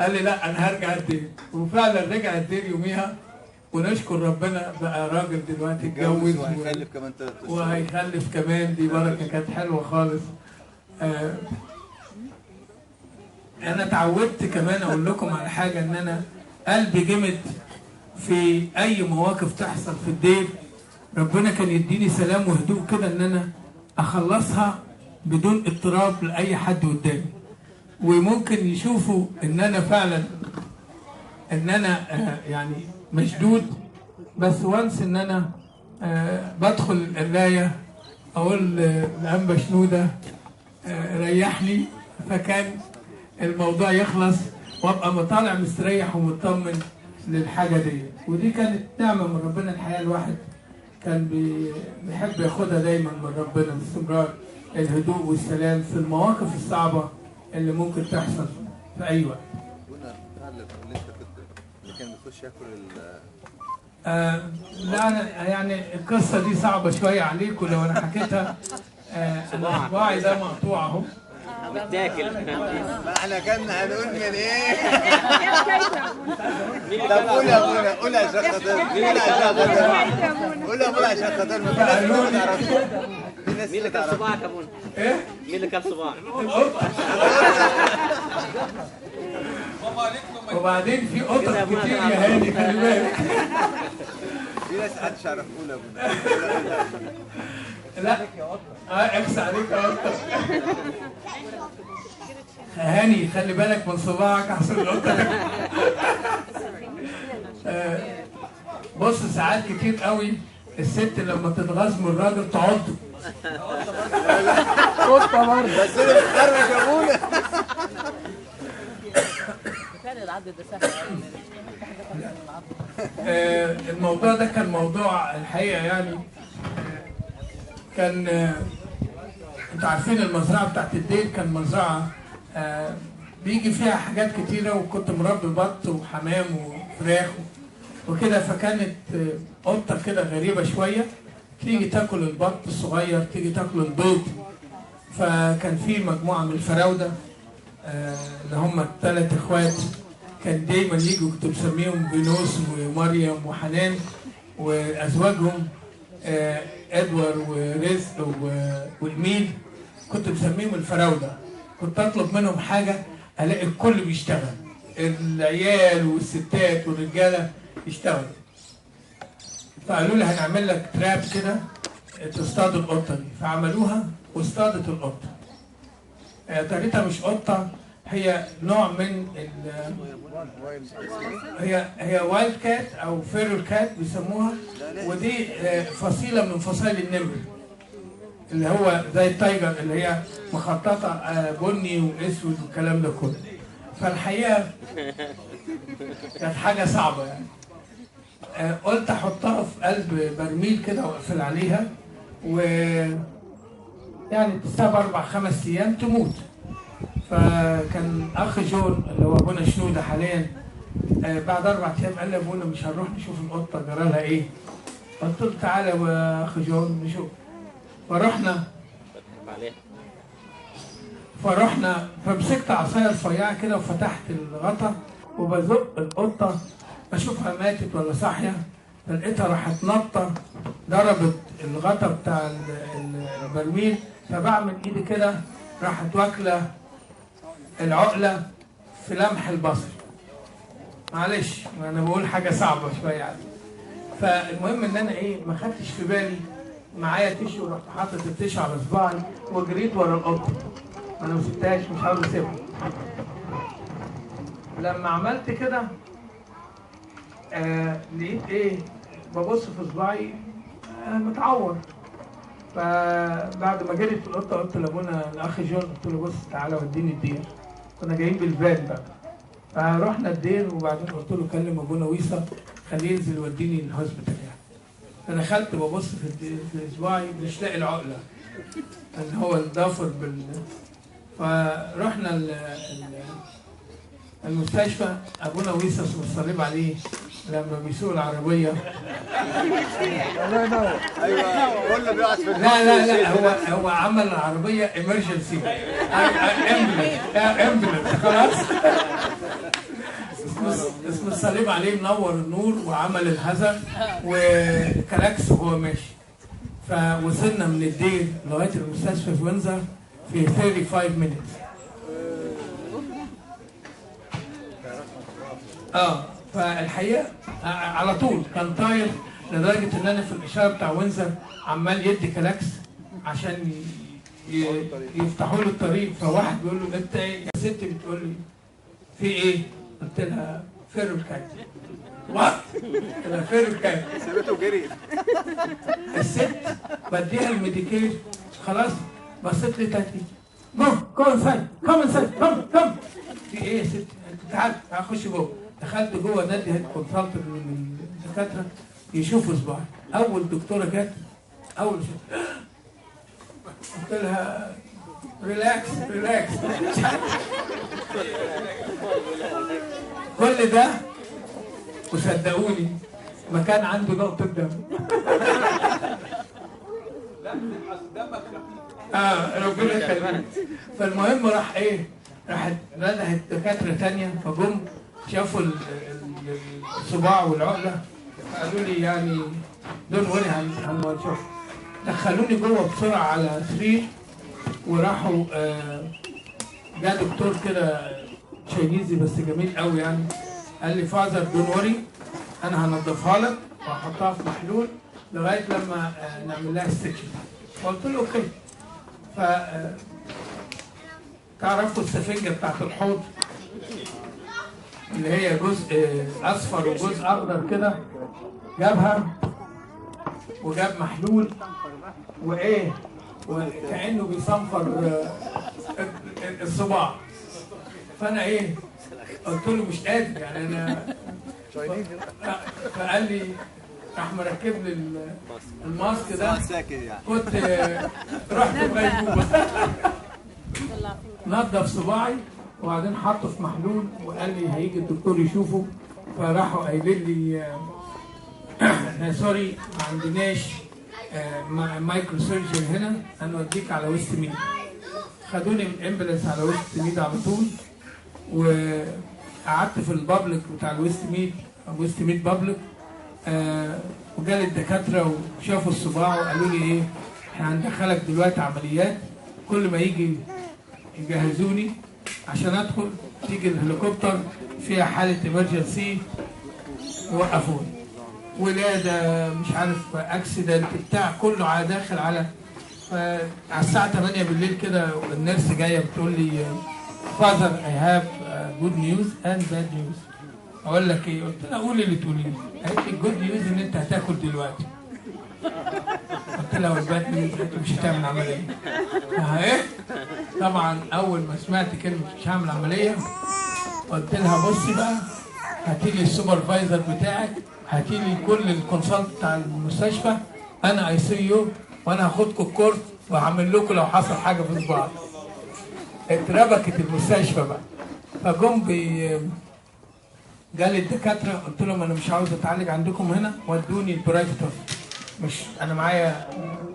قال لي لا انا هرجع الدير، وفعلا رجع الدير يوميها، ونشكر ربنا بقى راجل دلوقتي اتجوز وهيخلف كمان. دي بركه كانت حلوه خالص. انا اتعودت كمان اقول لكم على حاجه، ان انا قلبي جمد في اي مواقف تحصل في الدير. ربنا كان يديني سلام وهدوء كده ان انا اخلصها بدون اضطراب لاي حد قدامي، وممكن يشوفوا ان انا فعلا ان انا يعني مشدود. بس وانس ان انا بدخل القرايه اقول لأنبا شنوده ريحني، فكان الموضوع يخلص وابقى مطالع مستريح ومطمن للحاجه دي. ودي كانت نعمه من ربنا. الحقيقه الواحد كان بيحب ياخدها دايما من ربنا باستمرار، الهدوء والسلام في المواقف الصعبه اللي ممكن تحصل في اي وقت. اللي كان بيخش ياكل لا أنا يعني القصه دي صعبه شويه عليكم لو انا حكيتها. انا صباعي ده مقطوع اهو بتاكل. ما احنا كنا هنقول من ايه؟ طب قول يا ابونا، قول عشان خاطر، قول عشان خاطر، قول يا ابونا عشان خاطر. مين اللي كان صباعك يا ابونا؟ ايه؟ مين اللي كان صباعك؟ وبعدين في قطط كتير يا هاني، خلي بالك. في ناس محدش يعرفونا يا ابونا. لا اكس عليك يا قطه. هاني خلي بالك من صباعك احسن القطه. بص ساعات كتير قوي الست لما تتغاظ من الراجل تعضه. قطه برضه بس اللي بتخرج يا ابونا. الموضوع ده كان موضوع الحقيقه يعني كان انتوا عارفين المزرعه بتاعت الدير كان مزرعه بيجي فيها حاجات كتيره، وكنت مربي بط وحمام وفراخ وكده. فكانت قطه كده غريبه شويه تيجي تاكل البط الصغير، تيجي تاكل البيض. فكان في مجموعه من الفراوده اللي هم الثلاث اخوات، كان دايما يجوا، كنت مسميهم فينوس ومريم وحنان، وازواجهم ادوار ورزق واميل، كنت مسميهم الفراوده. كنت اطلب منهم حاجه الاقي الكل بيشتغل، العيال والستات والرجاله يشتغلوا. فقالوا لي هنعمل لك تراب كده تصطاد القطه دي، فعملوها واصطادت القطه. تاريخها مش قطه، هي نوع من هي وايلد كات او فيرال كات بيسموها، ودي فصيله من فصائل النمر اللي هو زي التايجر اللي هي مخططه بني واسود والكلام ده كله. فالحقيقه كانت حاجه صعبه يعني. قلت احطها في قلب برميل كده واقفل عليها، و يعني تسيبها 4-5 ايام تموت. فكان اخ جون اللي هو ابونا شنوده حاليا بعد 4 ايام قال لي ابونا مش هنروح نشوف القطه جرى لها ايه؟ قلت له تعالى يا اخ جون نشوف. فرحنا فرحنا فمسكت عصايه رفيعه كده وفتحت الغطا وبزق القطه اشوفها ماتت ولا صاحيه، فلقيتها راحت نطه ضربت الغطا بتاع البرميل، فبعمل ايدي كده راحت واكله العقله في لمح البصر. معلش انا بقول حاجه صعبه شويه يعني. فالمهم ان انا ايه ما خدتش في بالي، معايا تيشو ورحت حاطط التيشو على صباعي وجريت ورا القطه. انا ما سبتهاش، مش عاوز اسيبها. لما عملت كده لقيت ايه ببص في صباعي متعور. فبعد ما جريت القطه قلت لابونا الاخ جون، قلت له بص تعالى وديني الدير. كنا جايين بالفان بقى. فرحنا الدير وبعدين قلت له كلم ابونا ويصا خليه ينزل يوديني الهوسبيتال يعني. فدخلت ببص في صباعي مش لاقي العقله اللي هو الضافر فرحنا المستشفى. ابونا ويصا والصليب عليه لما بيسوق العربيه ايوه كله بيقعد في لا هو عمل العربيه امرجنسي امبولانس خلاص. اسم الصليب عليه منور النور وعمل الهزر وكلاكس وهو ماشي. فوصلنا من الدير لغايه المستشفى في وينزر في 35 minutes. فالحقيقه على طول كان طاير لدرجه ان انا في الاشاره بتاع وينزر عمال يدي كلاكس عشان يفتحوا له الطريق. فواحد بيقول له انت ايه يا ستي؟ بتقول لي في ايه؟ قلت لها فيرو الكات. وات؟ قلت لها فيرو الكات. سيبته وجري. الست بديها الميديكير خلاص بصيت لي تاتي جو انسايد كم انسايد كم في ايه يا ستي؟ تعال خش جوه. دخلت جوه نادي هيد كونسلتنت من الدكاتره يشوفوا صباعي. اول دكتوره جت اول شيء قلت لها ريلاكس كل ده وصدقوني ما كان عنده نقطه دم. دمك خفيف. ربنا يخليك. فالمهم راحت ندهت دكاتره ثانيه فجم شافوا الصباع والعقله قالوا لي يعني دول ولي هنشوف. دخلوني جوه بسرعه على سرير وراحوا جاء دكتور كده تشاينيزي بس جميل قوي يعني قال لي فازر دون وري انا هنضفها لك وهحطها في محلول لغايه لما نعمل لها ستيتش. فقلت له اوكي. ف تعرفوا السفنجه بتاعت الحوض اللي هي جزء اصفر وجزء اخضر كده، جابها وجاب محلول وايه وكانه بيصنفر الصباع. فانا ايه قلت له مش قادر يعني انا. فقال لي راح مركب لي الماسك ده. كنت رحت غيبوبه. نضف صباعي وبعدين حطه في محلول وقال لي هيجي الدكتور يشوفه. فراحوا قايلين لي سوري ما عندناش مايكرو سيرجري هنا هنوديك على ويست ميد. خدوني من امبلانس على ويست ميد على طول وقعدت في البابليك بتاع الويست ميد بابليك. وجالي الدكاتره وشافوا الصباع وقالوا لي ايه احنا هندخلك دلوقتي عمليات، كل ما يجي يجهزوني عشان ادخل تيجي الهليكوبتر فيها حاله ايمرجنسي وقفوني. ولاده مش عارف اكسيدنت بتاع كله داخل على على الساعه 8 بالليل كده النيرس جايه بتقول لي فاذر اي هاف جود نيوز اند باد نيوز. اقول لك ايه؟ قلت لها قولي اللي تقوليه. قالت لي الجود نيوز ان انت هتاكل دلوقتي. قلت لها والباد نيوز انت مش هتعمل عمليه. ايه؟ طبعا اول ما سمعت كلمه مش هعمل عمليه قلت لها بصي بقى هاتي لي السوبرفايزر بتاعك، هاتي لي كل الكونسلت بتاع المستشفى، انا اي سي يو وانا هاخدكم الكورس وهعمل لكم لو حصل حاجه في صباعك. اتربكت المستشفى بقى. فجم جالي الدكاتره قلت لهم انا مش عاوز اتعالج عندكم هنا، ودوني البرايفت. مش انا معايا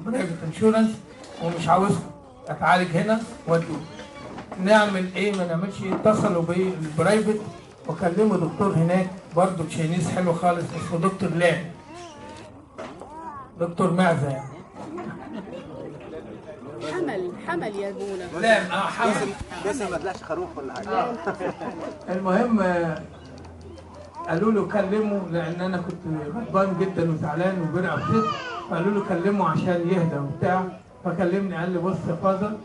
برايفت انشورنس ومش عاوز اتعالج هنا، ودوني. نعمل ايه ما نعملش ايه. اتصلوا بالبرايفت وكلموا دكتور هناك برضه تشاينيز حلو خالص اسمه دكتور لام، دكتور معزه يعني. حمل يا ابونا. لام حمل بس ما طلعش خروف ولا حاجه. المهم قالوا له كلموا، لان انا كنت غضبان جدا وزعلان وبرع بصدق، فقالوا له كلمه عشان يهدى وبتاع. فكلمني قال لي بص يا فاضل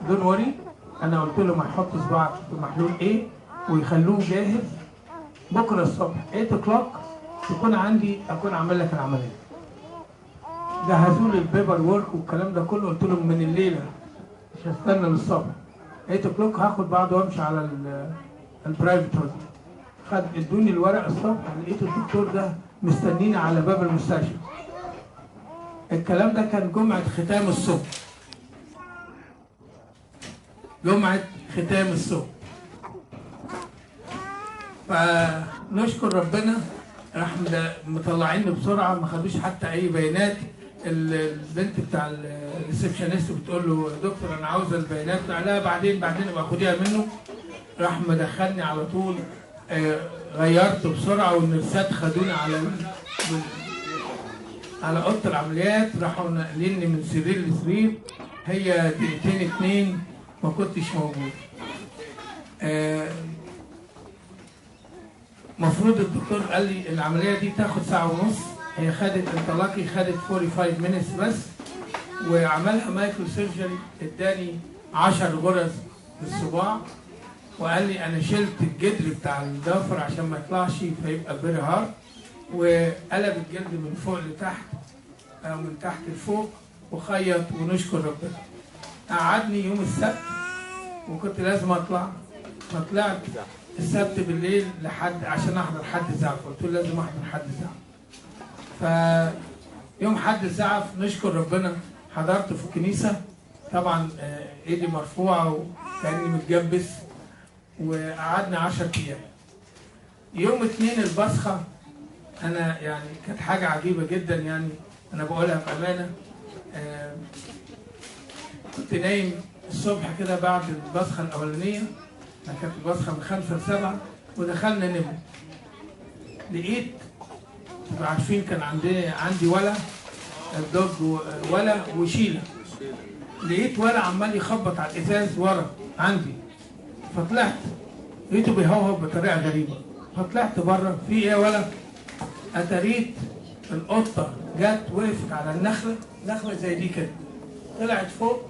دون وري، انا قلت له ما يحط صباعك في محلول ايه ويخلوه جاهز بكره الصبح 8 o'clock تكون عندي اكون عامل لك العمليه. جهزوا لي البيبر وورك والكلام ده كله، قلت لهم من الليله مش هستنى للصبح 8 o'clock هاخد بعض وامشي على البرايفت هوسبيتال. ادوني الورق الصبح، لقيت الدكتور ده مستنيني على باب المستشفى. الكلام ده كان جمعه ختام الصبح، جمعه ختام الصبح. فنشكر ربنا راح مطلعيني بسرعه، ما خدوش حتى اي بيانات. البنت بتاع الريسبشنست بتقول له دكتور انا عاوزه البيانات، لا بعدين ابقى خديها منه. راح مدخلني على طول، غيرت بسرعه والنرسات خدوني على اوضه العمليات، راحوا ناقليني من سرير لسرير. هي دقيقتين 2 ما كنتش موجود. مفروض الدكتور قال لي العمليه دي تاخد ساعه ونص، هي خدت التلاقي خدت 45 minutes بس، وعملها مايكرو سيرجري. اداني 10 غرز في الصباع وقال لي انا شلت الجدر بتاع الضفر عشان ما يطلعش فيبقى فيري هارد، وقلب الجلد من فوق لتحت او من تحت لفوق وخيط، ونشكر ربنا. قعدني يوم السبت وكنت لازم اطلع، فطلعت السبت بالليل لحد عشان احضر حد زعف، قلت له لازم احضر حد زعف. فيوم حد الزعف نشكر ربنا حضرت في الكنيسه، طبعا ايدي مرفوعه وكاني متجبس، وقعدنا 10 ايام. يوم 2 البصخه انا يعني كانت حاجه عجيبه جدا، يعني انا بقولها بامانه. كنت نايم الصبح كده بعد البصخه الاولانيه، كانت البصخه من 5 ل7 ودخلنا نمت. لقيت تبقوا عارفين كان عندي ولا الدوج ولا وشيله، لقيت ولا عمال يخبط على الازاز ورا عندي، فطلعت لقيته بيهوهو بطريقه غريبه، فطلعت بره في ايه ولا؟ اتاريت القطه جت وقفت على النخله، نخله زي دي كده، طلعت فوق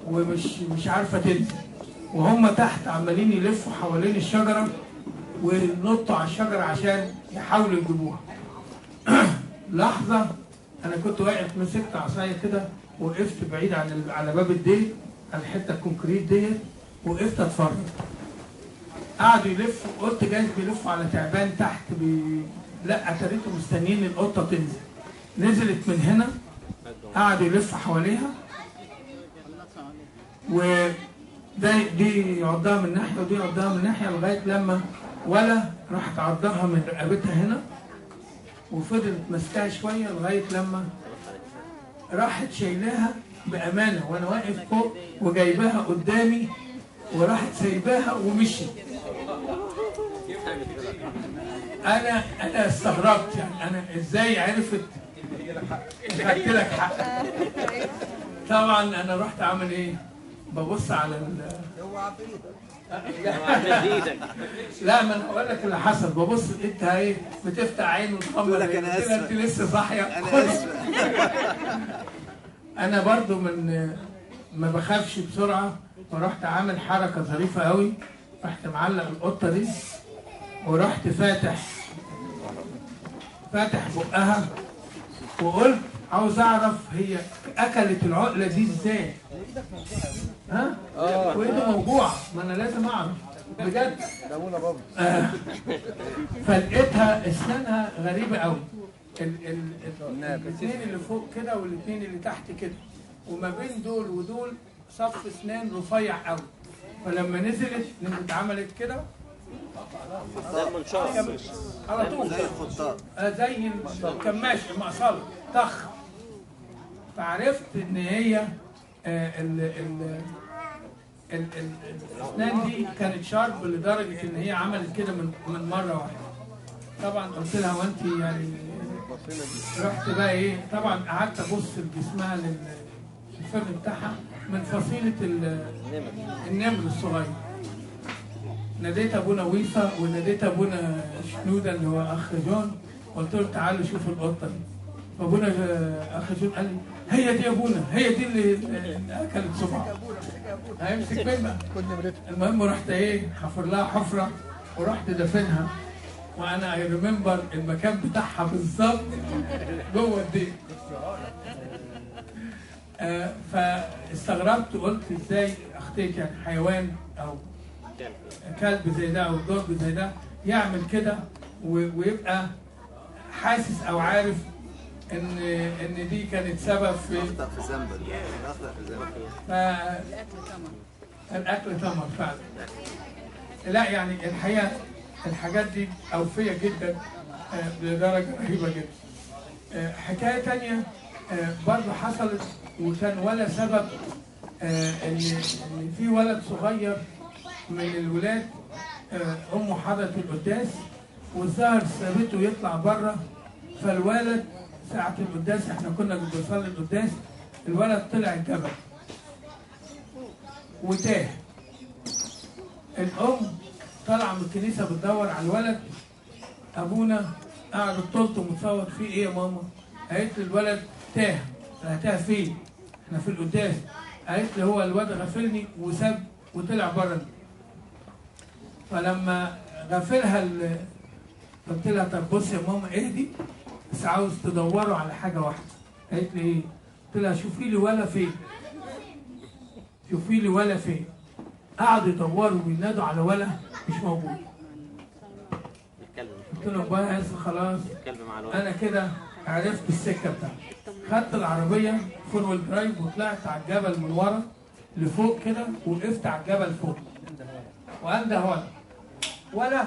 ومش عارفه تنزل، وهم تحت عمالين يلفوا حوالين الشجره وينطوا على الشجره عشان يحاولوا يجيبوها. لحظه انا كنت واقف مسكت عصايه كده، وقفت بعيد على باب الديل على الحته الكونكريت ديت، وقفت اتفرج. قعدوا يلفوا، قلت جايز بيلفوا على تعبان تحت لا اتاريتهم مستنيين القطه تنزل. نزلت من هنا، قعدوا يلفوا حواليها، دي يعضها من ناحيه ودي يعضها من ناحيه، لغايه لما ولا راحت عضها من رقبتها هنا، وفضلت ماسكاها شويه لغايه لما راحت شايلاها بامانه وانا واقف فوق وجايباها قدامي، وراحت سايباها ومشيت. انا استغربت، يعني انا ازاي عرفت خدت لك حق. طبعا انا رحت اعمل ايه؟ ببص على لا ما انا هقول لك اللي حصل. ببص لقيتها ايه بتفتح عين وتغمض عين، انت لسه صاحيه. انا برضو من ما بخافش بسرعه، فرحت عامل حركه ظريفه قوي، رحت معلق القطه دي ورحت فاتح بقها، وقلت عاوز اعرف هي اكلت العقله دي ازاي. ها؟ وايده موجوعه، ما انا لازم اعرف بجد. فلقيتها اسنانها غريبه قوي، الاثنين اللي فوق كده والاثنين اللي تحت كده، وما بين دول ودول صف اسنان رفيع قوي. فلما نزلت عملت كده على طول زي الخطاط، زي الكماش المقصله طخ. فعرفت ان هي الاسنان دي كانت شارب لدرجه ان هي عملت كده من مره واحده. طبعا قلت لها وانت يعني رحت بقى ايه، طبعا قعدت ابص لجسمها للفرد بتاعها من فصيله النمر الصغير. ناديت ابونا ويصا وناديت ابونا شنوده اللي هو اخ جون، قلت له تعالوا شوفوا القطه دي. فابونا اخ جون قال لي هي دي يا ابونا، هي دي اللي اكلت صبعها، هيمسك منها. المهم رحت ايه حفر لها حفره ورحت دفنها، وانا اي ريمبر المكان بتاعها بالظبط جوه الدين. فاستغربت وقلت ازاي اخطيت، يعني حيوان او كلب زي ده او دوج زي ده يعمل كده ويبقى حاسس او عارف ان دي كانت سبب في اخطأ في ذنب، اخطأ في ذنب. الاكل ثمر فعلا. لا يعني الحقيقه الحاجات دي اوفيه جدا لدرجه رهيبه جدا. حكايه ثانيه برضه حصلت وكان ولا سبب، ان في ولد صغير من الولاد امه حضرت القداس والظاهر سابته يطلع بره، فالولد ساعة القداس احنا كنا بنصلي القداس، الولد طلع الجبل وتاه. الام طالعه من الكنيسه بتدور على الولد، ابونا قاعد الطلط متصور فيه ايه يا ماما؟ قالت لي الولد تاه. تاه فين؟ احنا في القداس. قالت لي هو الولد غفلني وساب وطلع بره. فلما غفلها قلت لها طب بصي يا ماما اهدي بس عاوز تدوروا على حاجه واحده. قالت لي ايه؟ قلت لها شوفي لي ولا فين، شوفي لي ولا فين. قعدوا يدوروا وينادوا على ولا مش موجود. قلت لهم بقى خلاص انا كده عرفت السكه بتاعتي. خدت العربيه فور ويل درايف وطلعت على الجبل من ورا لفوق كده، وقفت على الجبل فوق وانده ولا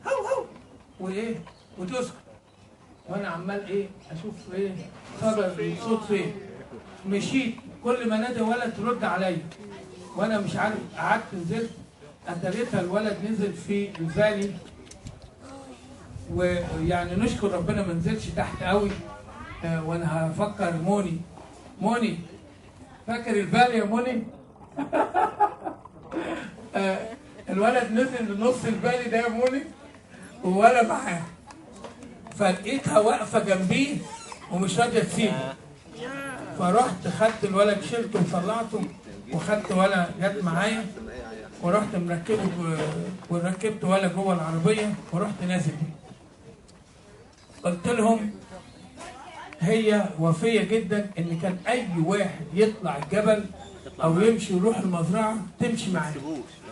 هو وايه وتسكت، وانا عمال ايه اشوف ايه صدر الصوت فين. مشيت كل ما نادي ولد ترد عليا وانا مش عارف. قعدت نزلت اتريتها الولد نزل في الفالي، ويعني نشكر ربنا ما نزلش تحت قوي. وانا هفكر موني فاكر الفالي يا موني؟ الولد نزل لنص الفالي ده يا موني ولا معاه، فلقيتها واقفه جنبيه ومش راضيه تسيبه. فرحت خدت الولد شلته وطلعته وخدت ولد جت معايا ورحت مركبه وركبت ولد جوه العربيه ورحت نازل بيه. قلت لهم هي وفيه جدا ان كان اي واحد يطلع الجبل او يمشي يروح المزرعه تمشي معاه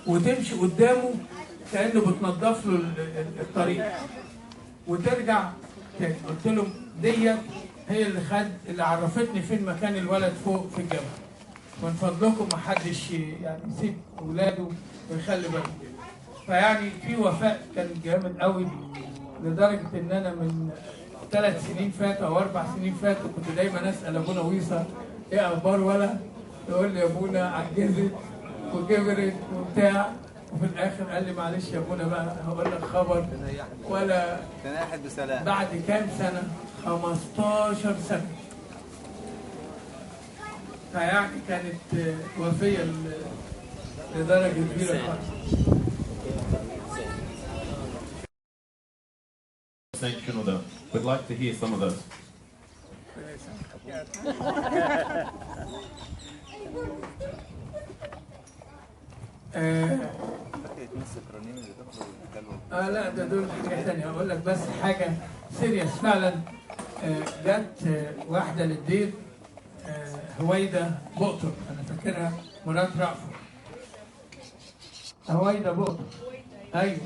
وتمشي قدامه كانه بتنظف له الطريق وترجع تاني. قلت لهم ديت هي اللي عرفتني فين مكان الولد فوق في الجبل. من فضلكم ما حدش يعني يسيب اولاده ويخلي باله. فيعني في وفاء كان جامد قوي لدرجه ان انا من 3 سنين فاتوا او 4 سنين فاتوا كنت دايما اسال ابونا ويصا ايه اخبار ولا؟ يقول لي يا ابونا عجزت وكبرت وبتاع، وفي الاخر قال لي معلش يا ابونا بقى هقول لك خبر ولا تناحت بسلام. بعد كام سنه؟ 15 سنه. فيعني كانت وفيه لدرجه كبيره خالص. Section of them. We'd like to hear some of those. لا ده دول حاجه ثانيه. هقول لك بس حاجه سيريس فعلا. جت واحده للدير هويده بقطر، انا فاكرها مرات رأفت. هويده بقطر، ايوه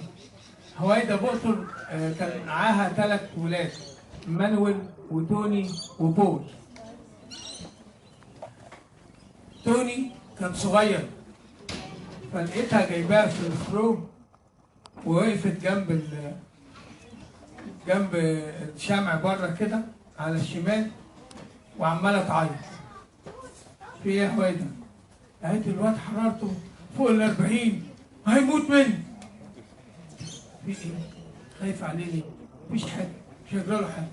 هويده بقطر. كان معاها 3 ولاد، مانويل وتوني وبول. توني كان صغير فلقيتها جايباها في الثرو ووقفت جنب الشمع بره كده على الشمال وعماله تعيط. في ايه يا هويده؟ لقيت الواد حرارته فوق ال 40 هيموت مني. في ايه؟ خايف عليه ليه؟ مفيش حاجه، مش هيجرى له حاجه.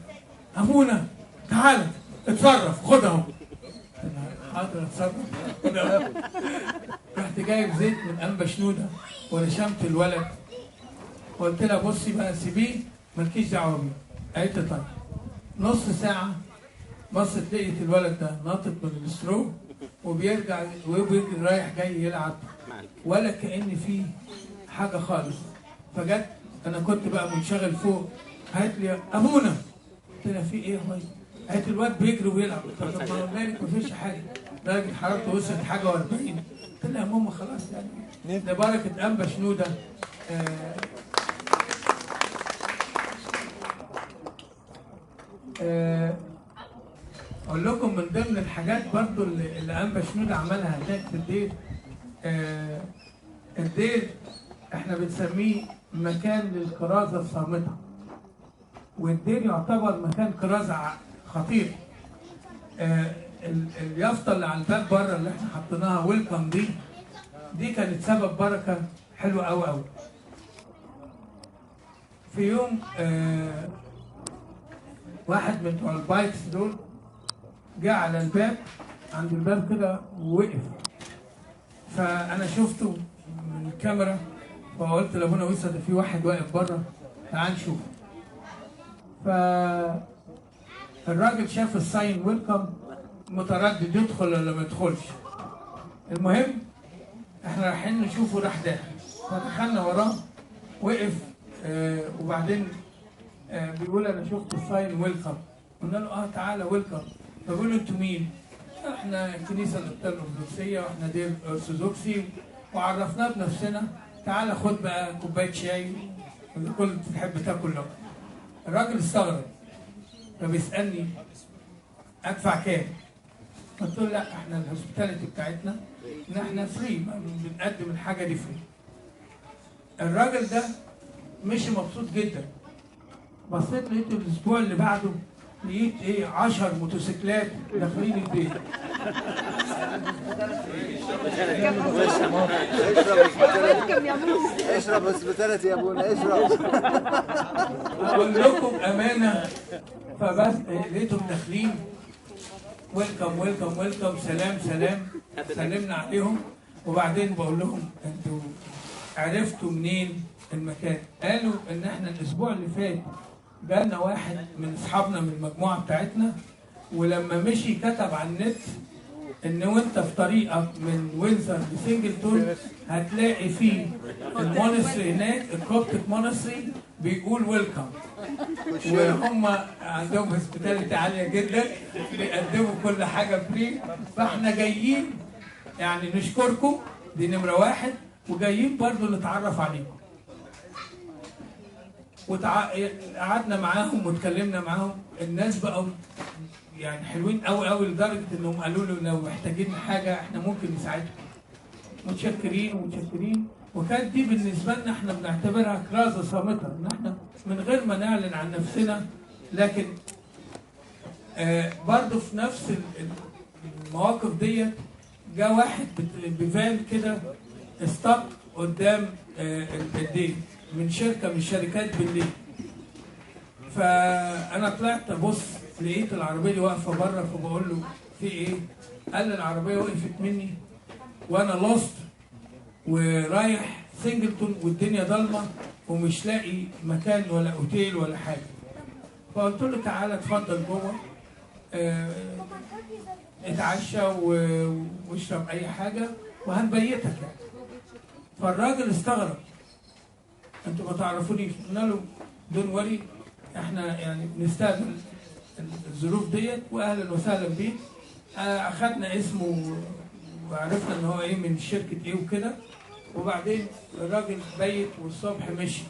ابونا تعالى اتصرف، خد اهو. حاضر اتصرف، خد اهو. رحت جايب زيت من انبا شنوده ورشمت الولد وقلت لها بصي بقى سيبيه مالكيش دعوه بيه. قالت لي طيب. نص ساعه بصت لقيت الولد ده ناطط من الاسترو وبيرجع وبيجري رايح جاي يلعب ولا كأن فيه حاجه خالص. فجت انا كنت بقى منشغل فوق، قالت لي ابونا. قلت لها في ايه؟ قالت الواد بيجري ويلعب. طب ما مالك مفيش حاجه، درجه حرارته وصلت حاجه و40. قلت لها يا ماما خلاص يعني ده بركه انبا شنوده. اقول لكم من ضمن الحاجات برضو اللي انبا شنوده عملها هناك في الدير. الدير احنا بنسميه مكان للكرازه الصامته، والدير يعتبر مكان كرازه خطير. اليافطه اللي على الباب بره اللي احنا حطيناها ويلكم دي كانت سبب بركه حلوه قوي قوي. في يوم واحد من بتوع البايكس دول جه على الباب عند الباب كده ووقف، فانا شفته من الكاميرا فقلت لابونا ويسا ده في واحد واقف بره تعال نشوف. فالراجل شاف الساين ويلكم متردد يدخل ولا ما يدخلش. المهم احنا رايحين نشوفه راح داخل، فدخلنا وراه وقف. وبعدين بيقول انا شفت الساين ويلكم. قلنا له تعالى ويلكم. فبيقول له انتوا مين؟ احنا الكنيسه الارثوذكسيه واحنا دير ارثوذكسي وعرفناه بنفسنا. تعالى خد بقى كوبايه شاي اللي كنت بتحب تاكل له. الراجل استغرب فبيسالني ادفع كام؟ قلت له لا احنا الهوسبيتاليتي بتاعتنا ان احنا فري، بنقدم الحاجه دي فري. الراجل ده مشي مبسوط جدا. بصيت لقيت الاسبوع اللي بعده لقيت 10 موتوسيكلات داخلين البيت. اشرب هوسبيتاليتي يا ابونا اشرب. اقول لكم امانه، فبس لقيتهم داخلين ويلكم ويلكم ويلكم سلام سلام. سلمنا عليهم وبعدين بقول لهم انتوا عرفتوا منين المكان؟ قالوا ان احنا الاسبوع اللي فات جالنا واحد من اصحابنا من المجموعه بتاعتنا ولما مشي كتب على النت ان وانت في طريقك من وينزر لسنجلتون هتلاقي فيه المونستري هناك الكوبتيك مونستري بيقول ويلكم، وهم عندهم هوسبيتاليتي عاليه جدا بيقدموا كل حاجه فري. فاحنا جايين يعني نشكركم، دي نمره واحد، وجايين برضو نتعرف عليكم. قعدنا معاهم واتكلمنا معاهم. الناس بقوا يعني حلوين قوي قوي لدرجه انهم قالوا له لو محتاجين حاجه احنا ممكن نساعدكم. متشكرين ومتشكرين. وكانت دي بالنسبه لنا احنا بنعتبرها كرازه صامته، ان احنا من غير ما نعلن عن نفسنا. لكن برضه في نفس المواقف ديت جاء واحد بفان كده استوب قدام الدين من شركه من الشركات بالليل. فانا طلعت ابص لقيت العربيه دي واقفه بره، فبقول له في ايه؟ قال لي العربيه وقفت مني وانا لوست ورايح سنجلتون والدنيا ضلمه ومش لاقي مكان ولا اوتيل ولا حاجه. فقلت له تعالى اتفضل جوه اتعشى واشرب اي حاجه وهنبيتك يعني. فالراجل استغرب، انتوا ما تعرفونيش؟ قلنا له دون وري، احنا يعني بنستقبل الظروف ديت واهلا وسهلا بيه. اخذنا اسمه وعرفنا ان هو من شركه ايه وكده. وبعدين الراجل بيت والصبح مشي.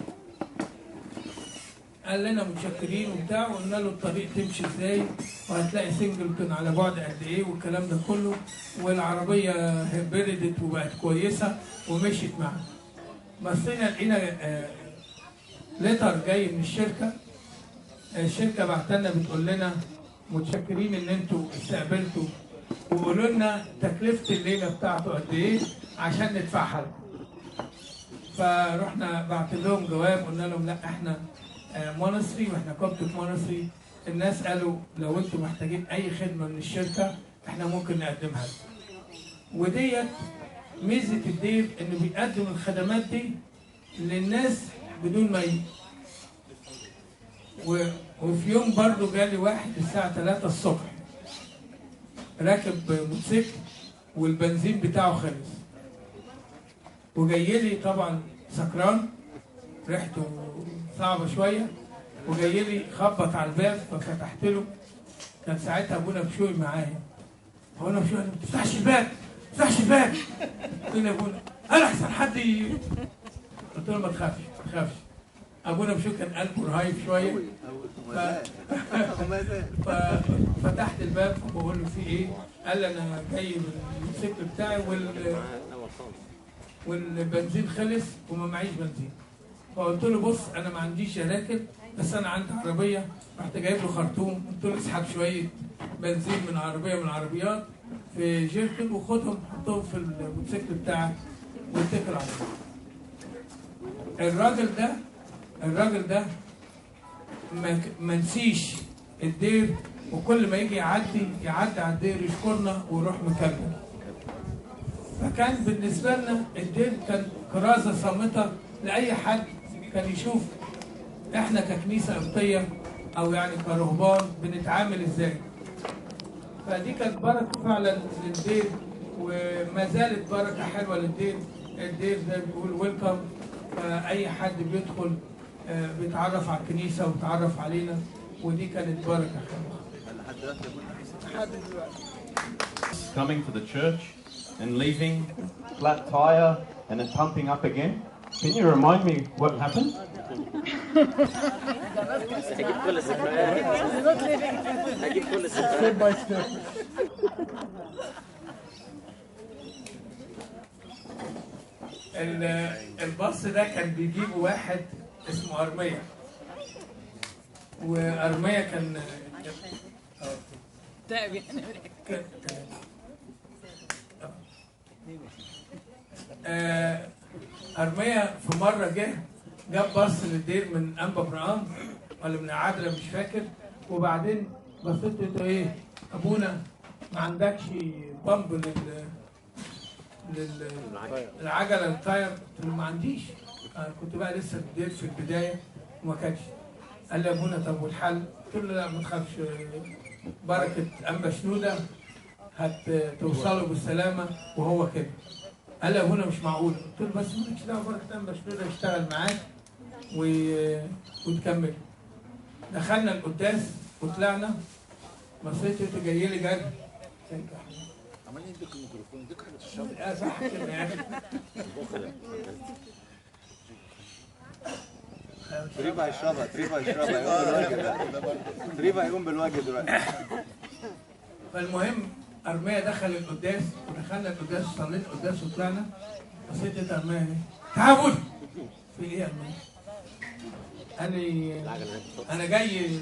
قال لنا متشكرين وبتاع، وقلنا له الطريق تمشي ازاي وهتلاقي سنجلتون على بعد قد ايه والكلام ده كله. والعربيه بردت وبقت كويسه ومشيت معنا. بصينا لقينا ليتر جاي من الشركه. الشركه بعت لنا بتقول لنا متشكرين ان انتوا استقبلتوا وقولوا لنا تكلفة الليلة بتاعته قد إيه عشان ندفعها لكم. فرحنا بعت لهم جواب قلنا لهم لا احنا مونستري واحنا كوبتك مونستري. الناس قالوا لو انتم محتاجين اي خدمه من الشركه احنا ممكن نقدمها لكم. وديت ميزه الدير انه بيقدم الخدمات دي للناس بدون ما وفي يوم برضه جالي واحد الساعه 3 الصبح راكب موتوسيكل والبنزين بتاعه خلص، وجاي لي طبعا سكران ريحته صعبه شويه، وجاي لي خبط على الباب ففتحت له. كان ساعتها ابونا بشوي معايا. ابونا بشوي قال لي ما تفتحش الباب، ما تفتحش الباب. قلت له يا ابونا انا احسن حد قلت له ما تخافش ما تخافش. ابونا بشوي كان قلبه رهيب شويه. ففتحت الباب وبقول له في ايه؟ قال لي انا جاي بالموتوسيكل بتاعي والبنزين خلص وما معيش بنزين. فقلت له بص انا ما عنديش راكب بس انا عندي عربيه. رحت جايب له خرطوم قلت له اسحب شويه بنزين من عربيه من العربيات في جيركن وخدهم حطهم في الموتوسيكل بتاعك واتكل على الله. الراجل ده ما نسيش الدير، وكل ما يجي يعدي على الدير يشكرنا ويروح مكمل. فكان بالنسبه لنا الدير كان كرازه صامته لاي حد كان يشوف احنا ككنيسه قبطيه او يعني كرهبان بنتعامل ازاي. فدي كانت بركه فعلا للدير وما زالت بركه حلوه للدير. الدير زي ما بيقول ويلكم، فاي حد بيدخل بيتعرف على الكنيسه وبيتعرف علينا، ودي كانت بركه حلوه. Coming to the church and leaving, flat tire, and then pumping up again. Can you remind me what happened? Step by step. الباص ده كان بيجيب واحد اسمه أرمية، وأرمية كان أرمية في مرة جاب باص للدير من أنبا برام ولا من عادلة مش فاكر، وبعدين بصيت قلت له إيه أبونا ما عندكش بامب للعجلة التاير؟ قلت له ما عنديش. كنت بقى لسه الدير في البداية وما كانش. قال لي يا ابونا طب والحل؟ قلت له لا ما تخافش، بركة أنبا شنودة هتوصلوا بالسلامة وهو كده. قال لي يا ابونا مش معقول. قلت له بس مالكش دعوه، بركه انبا شنودة يشتغل معاك وتكمل. دخلنا القداس وطلعنا، بصيت لقيته جاي لي جري. عمال يديك الميكروفون يديك حاجه تشرب. صح كده يا اخي. تريفا يشربها تريفا يقوم بالواجب دلوقتي. فالمهم أرمية دخل القداس ودخلنا القداس وصليت القداس وطلعنا. بصيت لقيت أرمية ايه؟ تعال في ايه يا أرمية؟ قال لي أنا جاي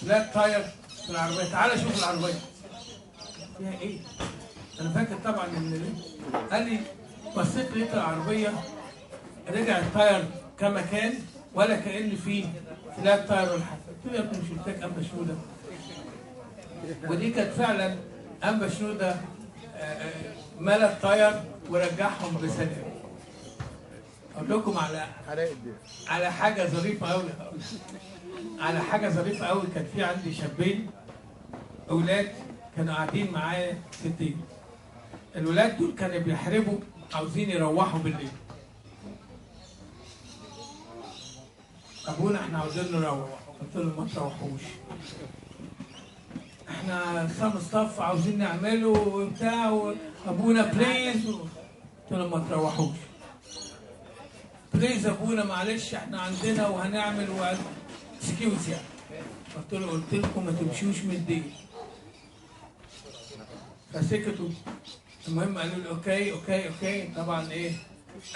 فلات تاير في العربية، تعالى شوف العربية فيها ايه؟ أنا فاكر طبعا إن قال لي بصيت لقيت العربية رجع التاير كما كان ولا كأن فيه فلات تاير ولا حاجة. قلت له يا ابني مش قلت لك أنبا شنودة؟ ودي كانت فعلا أنبا شنودة ملى الطير ورجعهم بسلام. أقول لكم على حاجة ظريفة أوي، كان في عندي شابين أولاد كانوا قاعدين معايا في الدين. الولاد دول كانوا بيحاربوا عاوزين يروحوا بالليل. أبونا إحنا عاوزين نروح. قلت له ما تروحوش، احنا سام ستاف عاوزين نعمله وبتاع، ابونا بليز. قلت له ما تروحوش بليز ابونا معلش احنا عندنا وهنعمل سكيوز يعني. قلت لكم ما تمشوش من الدين. فسكتوا. المهم قالوا لي اوكي. طبعا ايه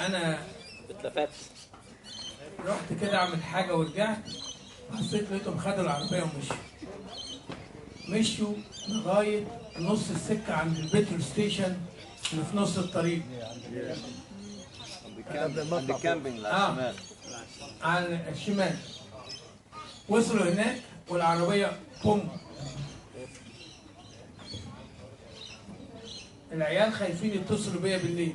انا اتلفت رحت كده اعمل حاجه ورجعت، حسيت لقيتهم خدوا العربيه ومشوا لغايه نص السكه عند البترول ستيشن اللي في نص الطريق. عند الكامبينج على الشمال. على الشمال. وصلوا هناك والعربيه بوم. العيال خايفين يتصلوا بيا بالليل.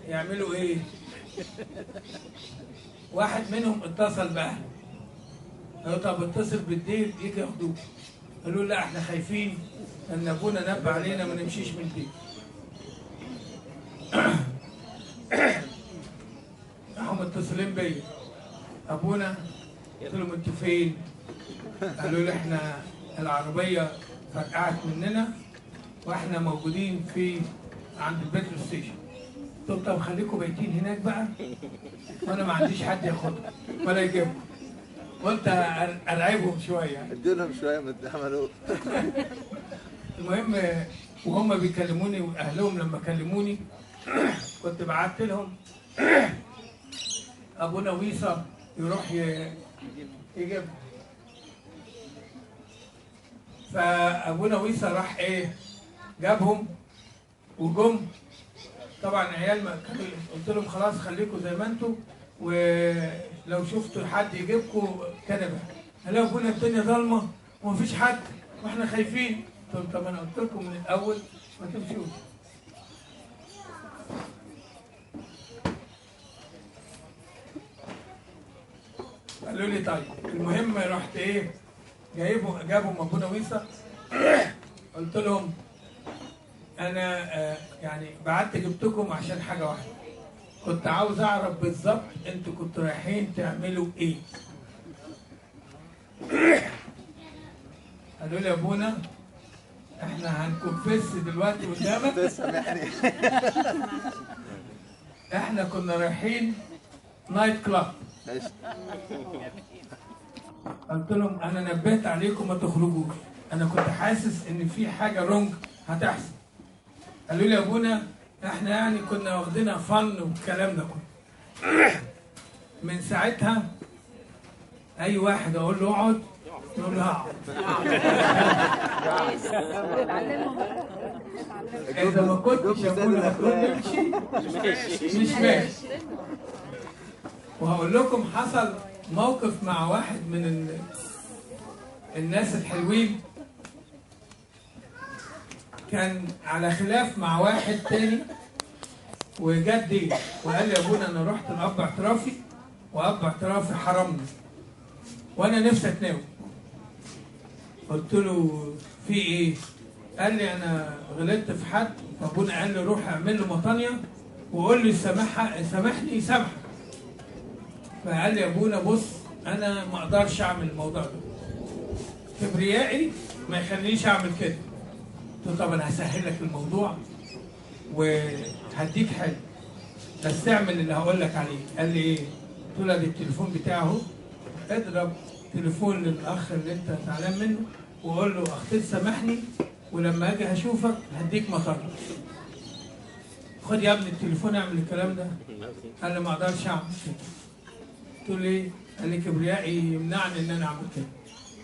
يعملوا ايه؟ واحد منهم اتصل بأهله. قالوا طب اتصل بالدير يجي ياخدوك. قالوا لا احنا خايفين ان ابونا نبه علينا ما نمشيش من البيت. راحوا متصلين بيا. ابونا قلت لهم انتوا فين؟ قالوا لي احنا العربيه فرقعت مننا واحنا موجودين في عند البترول ستيشن. قلت لهم طب خليكم بايتين هناك بقى وانا ما عنديش حد ياخدكم ولا يجيبكم. قلت ارعبهم شويه. اديلهم شويه من اللي عملوه. المهم وهم بيكلموني واهلهم لما كلموني كنت بعت لهم ابونا ويصا يروح يجيب. فابونا ويصا راح ايه جابهم وجم. طبعا عيال ما كانوا قلت لهم خلاص خليكم زي ما انتم ولو شفتوا حد يجيبكم كنبه. قالوا ابونا الدنيا ضلمه ومفيش حد واحنا خايفين. قلت لهم طب انا قلت لكم من الاول ما تمشوش. قالوا لي طيب. المهم رحت ايه جابوا ابونا ويصا. قلت لهم انا يعني بعت جبتكم عشان حاجه واحده. كنت عاوز اعرف بالظبط انتوا كنتوا رايحين تعملوا ايه. قالوا لي يا ابونا احنا هنكونفس دلوقتي قدامك. احنا كنا رايحين نايت كلاب. قلت لهم انا نبهت عليكم ما تخرجوش. انا كنت حاسس ان في حاجه رونج هتحصل. قالوا لي يا ابونا احنا يعني كنا واخدينها فن والكلام ده كله. من ساعتها اي واحد اقول له اقعد يقول له هقعد. اذا ما كنتش اقول له هتقول نمشي مش ماشي. وهقول لكم حصل موقف مع واحد من الناس الحلوين كان على خلاف مع واحد تاني وجد دي وقال لي يا ابونا انا رحت لاب اعترافي واب اعترافي حرمني وانا نفسي اتناول. قلت له في ايه؟ قال لي انا غلطت في حد فابونا قال لي روح اعمل له مطانيه وقول لي سامحني يسامحك. فقال لي يا ابونا بص انا ما اقدرش اعمل الموضوع ده. كبريائي ما يخلينيش اعمل كده. قلت له طب انا هسهل لك الموضوع وهديك حل بس تعمل اللي هقول لك عليه. قال لي ايه؟ قلت له ادي التليفون بتاعه اهو. اضرب تليفون للاخ اللي انت زعلان منه وقول له اختي سامحني ولما اجي هشوفك هديك مطر. خد يا ابني التليفون اعمل الكلام ده. قال لي ما اقدرش اعمل كده. قلت له ليه؟ قال لي كبريائي يمنعني ان انا اعمل كده.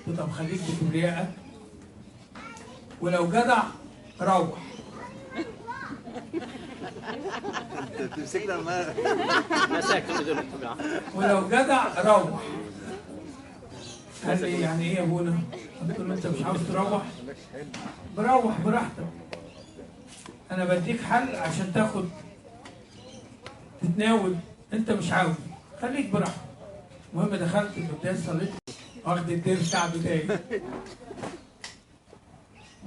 قلت له طب خليك بكبريائك ولو جدع روح. انت تمسكنا الماء. ولو جدع روح. قال لي يعني ايه يا ابونا؟ قلت له انت مش عاوز تروح؟ بروح براحتك. انا بديك حل عشان تاخد تتناول انت مش عاوز. خليك براحتك. المهم دخلت القداس صليت واخد الدير بتاع بتاعي.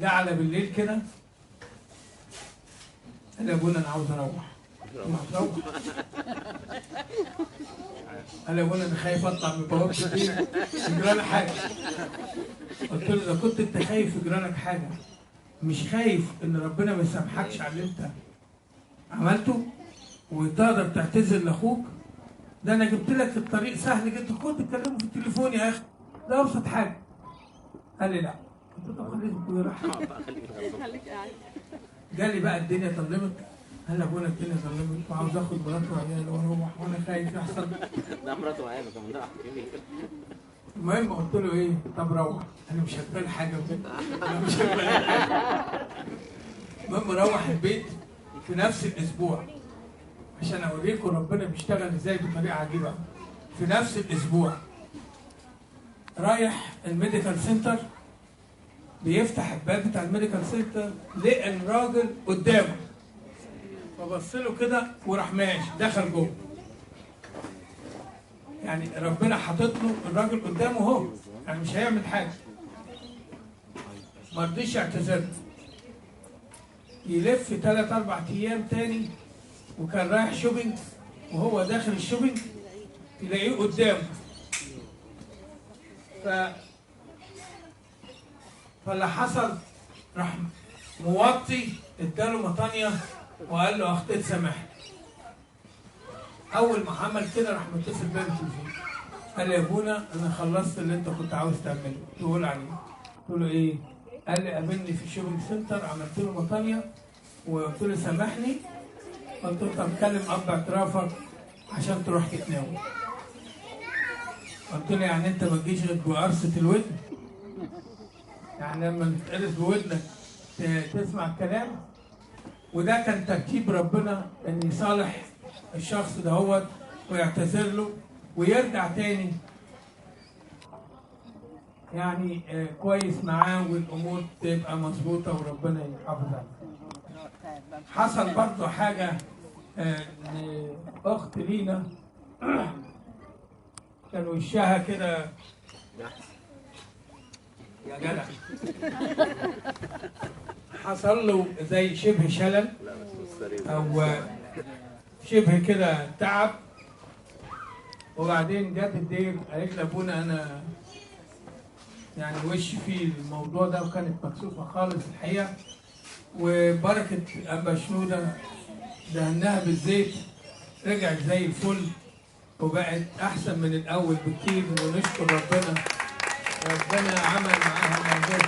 جه على بالليل كده قال لي يا ابونا انا عاوز اروح. ما تروح. قال لي يا ابونا انا خايف اطلع من بوابه الدير يجرى لي حاجه. قلت له اذا كنت انت خايف يجرى لك حاجه مش خايف ان ربنا ما يسامحكش على اللي انت عملته وتقدر تعتذر لاخوك؟ ده انا جبت لك الطريق سهل جدا. خد تكلمه في التليفون يا اخي ده ابسط حاجه. قال لي لا. قلت له طب خليك راح. جالي بقى الدنيا ظلمت. قال لي ابونا الدنيا ظلمت وعاوز اخد مراته وعيالي واروح وانا خايف يحصل. ده مراته وعياله كمان ده. المهم قلت له ايه؟ طب روح، انا مش هتبان حاجه وكده، انا مش هتبان حاجه. المهم روح البيت في نفس الاسبوع عشان اوريكم ربنا بيشتغل ازاي بطريقه عجيبه. في نفس الاسبوع رايح الميديكال سنتر، بيفتح الباب بتاع الميديكال سنتر لقى الراجل قدامه، فبص له كده وراح ماشي دخل جوه. يعني ربنا حاطط له الراجل قدامه اهو، يعني مش هيعمل حاجه. ما رضيش يعتذر، يلف 3 4 ايام تاني، وكان رايح شوبينج، وهو داخل الشوبينج يلاقيه قدامه. فاللي حصل راح موطي اداله مطانيه وقال له اخطيت سامحني. اول ما عمل كده راح متصل بيا بالتليفون، قال لي يا ابونا انا خلصت اللي انت كنت عاوز تعمله تقول عليه. قلت له ايه؟ قال لي قابلني في الشوبينج سنتر، عملت له مطانيه وقلت له سامحني. قلت له طب كلم اب اعترافك عشان تروح تتناول. قلت له يعني انت ما تجيش غير بقرصه الودن؟ يعني لما تتقرص بودنك تسمع الكلام؟ وده كان ترتيب ربنا ان يصالح الشخص دهوت ويعتذر له ويرجع تاني يعني كويس معاه، والامور تبقى مظبوطه وربنا يحافظ عليه. حصل برضه حاجه اخت لينا كان وشها كده يا جدع، حصل له زي شبه شلل او شبه كده تعب، وبعدين جت الدير قالت لابونا انا يعني وشي فيه الموضوع ده، وكانت مكسوفه خالص الحقيقه. وبركه ابا شنوده دهناها بالزيت، رجعت زي الفل وبقت احسن من الاول بكتير، ونشكر ربنا. ربنا عمل معاها موضوع.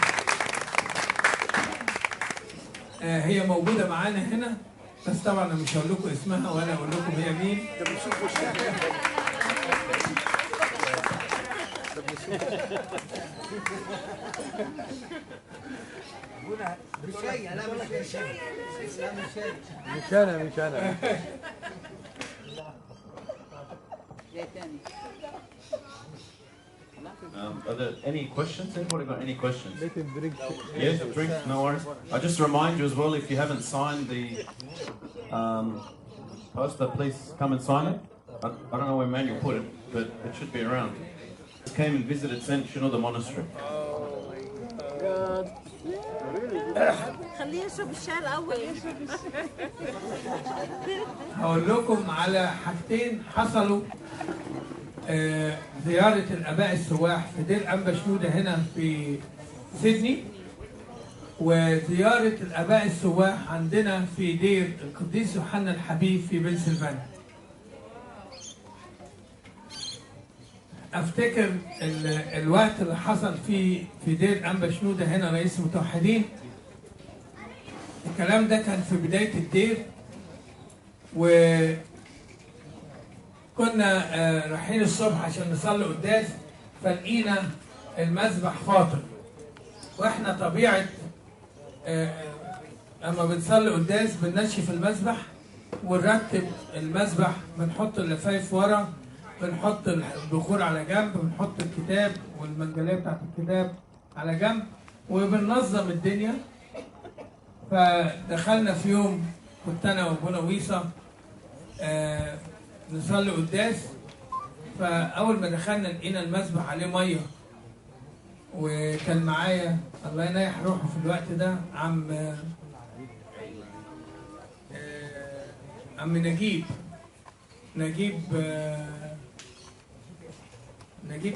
هي موجوده معانا هنا، بس طبعا انا مش هقول لكم اسمها ولا اقول لكم هي مين. مش انا Are there any questions? Anybody got any questions? Yes, drink, no worries. I just remind you as well, if you haven't signed the poster, please come and sign it. I don't know where Manuel put it, but it should be around. Came and visited St. Shinor Monastery. خليه يشرب الشاي الاول. هقول لكم على حاجتين حصلوا. زيارة الآباء السواح في دير أنبا شنودة هنا في سيدني، وزيارة الآباء السواح عندنا في دير القديس يوحنا الحبيب في بنسلفانيا. أفتكر الوقت اللي حصل فيه في دير أنبا شنودة هنا رئيس المتوحدين، الكلام ده كان في بداية الدير، كنا رايحين الصبح عشان نصلي قداس، فلقينا المذبح فاطر. واحنا طبيعه اما بنصلي قداس بننشف المذبح ونرتب المذبح، بنحط اللفايف ورا، بنحط البخور على جنب، بنحط الكتاب والمنجليه بتاعت الكتاب على جنب، وبننظم الدنيا. فدخلنا في يوم كنت انا وابونا ويصا نصلي قداس، فاول ما دخلنا لقينا المذبح عليه ميه، وكان معايا الله ينيح روحه في الوقت ده عم نجيب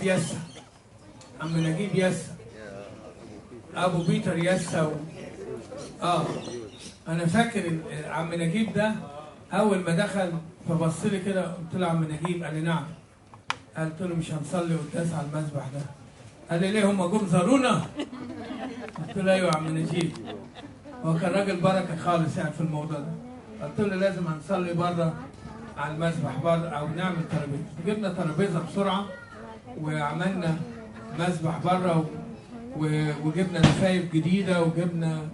يسا، عم نجيب يسا، ابو بيتر يسا انا فاكر عم نجيب ده اول ما دخل فبص لي كده، قلت له عم نجيب، قال لي نعم. قلت له مش هنصلي قداس على المذبح ده. قال لي ليه، هم جم زارونا؟ قلت له ايوه يا عم نجيب. هو كان راجل بركه خالص يعني في الموضوع ده. قلت له لازم هنصلي بره على المذبح بره او نعمل ترابيزه. جبنا ترابيزه بسرعه وعملنا المسبح بره وجبنا نفايف جديده وجبنا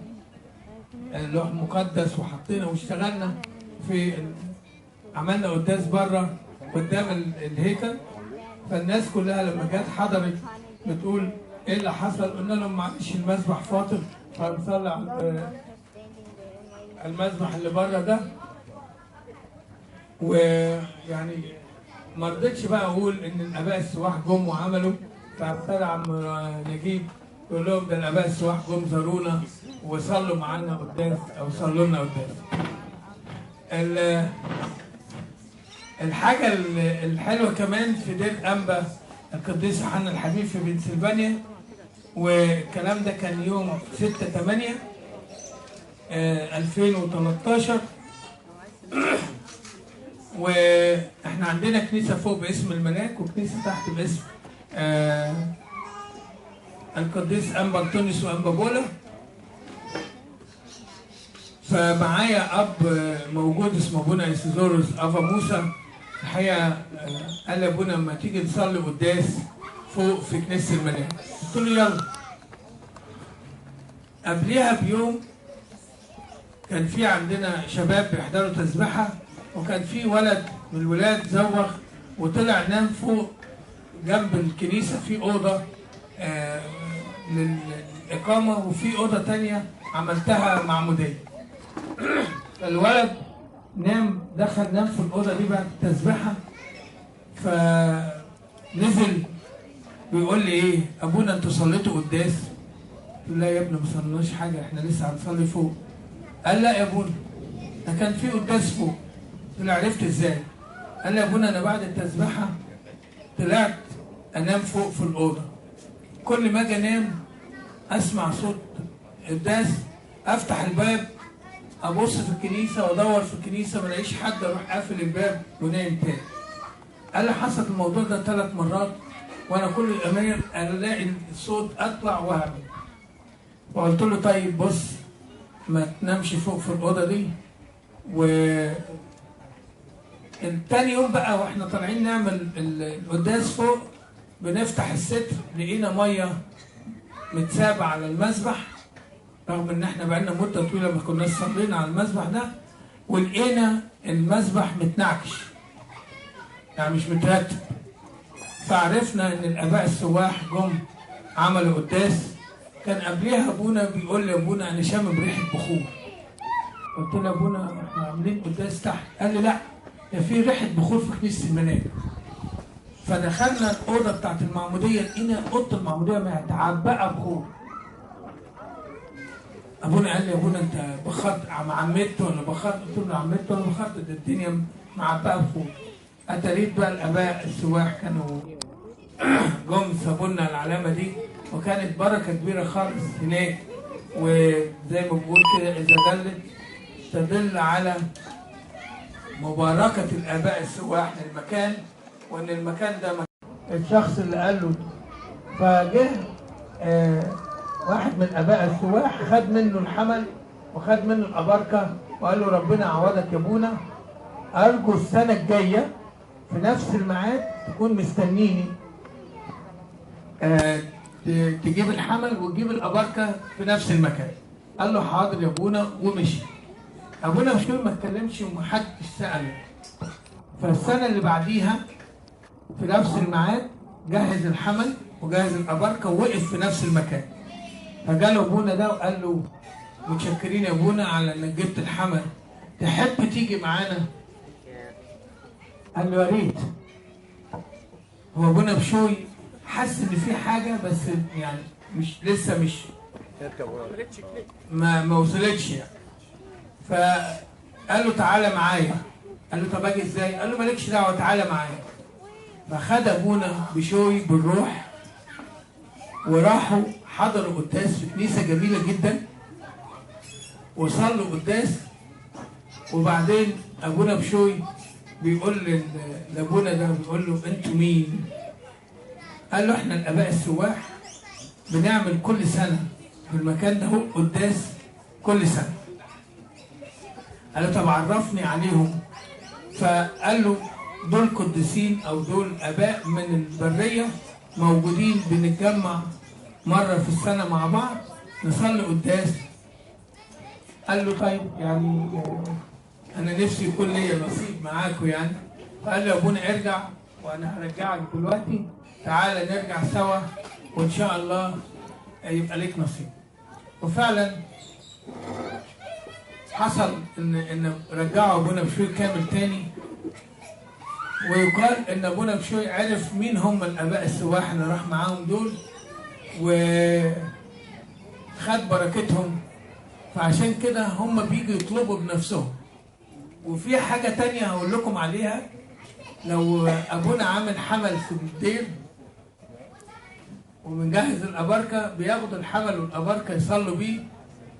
لوح مقدس وحطينا واشتغلنا عملنا قداس بره قدام الهيكل. فالناس كلها لما جت حضرت بتقول ايه اللي حصل؟ قلنا لهم معلش المسبح فاطر، فنصلي على المسبح اللي بره ده. ويعني ما رضيتش بقى اقول ان الاباء السواح جم وعملوا، فابتدى عم نجيب يقول لهم ده الاباء السواح جم زارونا وصلوا معانا قداس او صلوا لنا قداس. الحاجه الحلوه كمان في دير انبا القديس يوحنا الحبيب في بنسلفانيا، والكلام ده كان يوم 6/8/2013. واحنا عندنا كنيسه فوق باسم الملاك وكنيسه تحت باسم القديس انبا انطونيوس وانبا بولا. فمعايا اب موجود اسمه ابونا إيسيزوروس افا موسى. الحقيقه قال لي ابونا لما تيجي نصلي قداس فوق في كنيسه الملاك، قلت له يلا. قبلها بيوم كان في عندنا شباب بيحضروا تسبحه، وكان في ولد من الولاد زوغ وطلع نام فوق جنب الكنيسه في اوضه للاقامه، وفي اوضه ثانيه عملتها معموديه. الولد دخل نام في الاوضه دي بعد التسبيحه، فنزل بيقول لي ايه ابونا انتوا صليتوا قداس؟ قلت له لا يا ابني ما صليناش حاجه، احنا لسه هنصلي فوق. قال لا يا ابونا ده كان في قداس فوق. قلت له عرفت ازاي؟ قال لي يا ابونا انا بعد التسبيحه طلعت انام فوق في الاوضه، كل ما اجي انام اسمع صوت قداس، افتح الباب ابص في الكنيسه وادور في الكنيسه ما الاقيش حد، اروح قافل الباب ونايم تاني. قال لي حصل الموضوع ده 3 مرات، وانا كل الامانه الاقي الصوت اطلع واهمل. وقلت له طيب بص ما تنامش فوق في الاوضه دي. تاني يوم بقى واحنا طالعين نعمل القداس فوق بنفتح الستر لقينا ميه متسابه على المسبح، رغم ان احنا بقالنا مده طويله ما كناش صلينا على المسبح ده، ولقينا المسبح متنعكش يعني مش مترتب. فعرفنا ان الاباء السواح جم عملوا قداس. كان قبلها ابونا بيقول لي ابونا انا شامم ريحه بخور. قلت له ابونا احنا عاملين قداس تحت. قال لي لا ده في ريحه بخور في كنيسه الملاك. فدخلنا الاوضه بتاعت المعموديه لقينا اوضه المعموديه متعبئه بخور. ابونا قال لي يا ابونا انت بخرت عملت ولا بخرت؟ قلت له عملت ولا بخرت؟ ده الدنيا معبئه بخور. اتاريت بقى الاباء السواح كانوا جم سابوا لنا العلامه دي، وكانت بركه كبيره خالص هناك. وزي ما بقول كده اذا دلت تدل على مباركه الاباء السواح للمكان، وان المكان ده الشخص اللي قال له. فجه واحد من اباء السواح خد منه الحمل وخد منه الابركه وقال له ربنا يعوضك يا ابونا، ارجو السنه الجايه في نفس الميعاد تكون مستنيني تجيب الحمل وتجيب الابركه في نفس المكان. قال له حاضر يا ابونا ومشي. ابونا مش ما اتكلمش ومحدش ساله. فالسنه اللي بعديها في نفس الميعاد جهز الحمل وجهز الابركه ووقف في نفس المكان. فجاله ابونا ده وقال له متشكرين يا ابونا على انك جبت الحمل، تحب تيجي معانا؟ قال له يا ريت. هو ابونا بشوي حس ان في حاجه بس يعني مش لسه مش ما وصلتش يعني. فقال له تعالى معايا. قال له طب اجي ازاي؟ قال له مالكش دعوه تعالى معايا. فخد ابونا بشوي بالروح وراحوا حضروا قداس في كنيسه جميله جدا وصلوا قداس. وبعدين ابونا بشوي بيقول لابونا ده بيقول له انتوا مين؟ قال له احنا الاباء السواح بنعمل كل سنه في المكان ده قداس كل سنه. قال له طب عرفني عليهم. فقال له دول قديسين او دول اباء من البريه موجودين بنتجمع مرة في السنة مع بعض نصلي قداس. قال له طيب يعني أنا نفسي يكون ليا نصيب معاكم يعني. فقال له يا أبونا ارجع وأنا هرجعك دلوقتي، تعالى نرجع سوا وإن شاء الله يبقى ليك نصيب. وفعلا حصل إن رجعوا أبونا بشوي كامل تاني. ويقال إن أبونا بشوي عرف مين هم الآباء السواح اللي راح معاهم دول وخد بركتهم، فعشان كده هم بيجوا يطلبوا بنفسهم. وفي حاجة تانية هقول لكم عليها، لو أبونا عامل حمل في الدير وبنجهز الأباركة بياخدوا الحمل والأباركة يصلوا بيه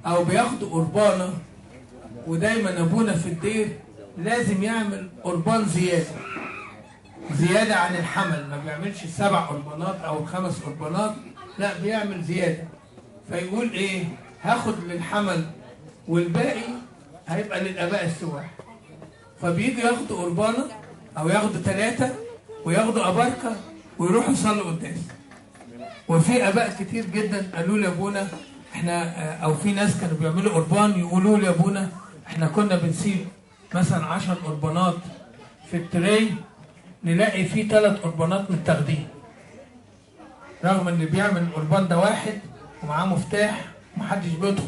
أو بياخدوا قربانة. ودايما أبونا في الدير لازم يعمل قربان زيادة عن الحمل، ما بيعملش 7 قربانات أو 5 قربانات، لا بيعمل زيادة. فيقول إيه؟ هاخد للحمل والباقي هيبقى للآباء السواح. فبيجوا ياخدوا قربانة أو ياخدوا 3 وياخدوا أباركة ويروحوا يصلوا قداس. وفي آباء كتير جدا قالوا لي يا أبونا إحنا، أو في ناس كانوا بيعملوا قربان يقولوا لي يا أبونا إحنا كنا بنسيب مثلا 10 قربانات في التري نلاقي فيه 3 قربانات متاخدين، رغم ان بيعمل القربان ده واحد ومعاه مفتاح ومحدش بيدخل.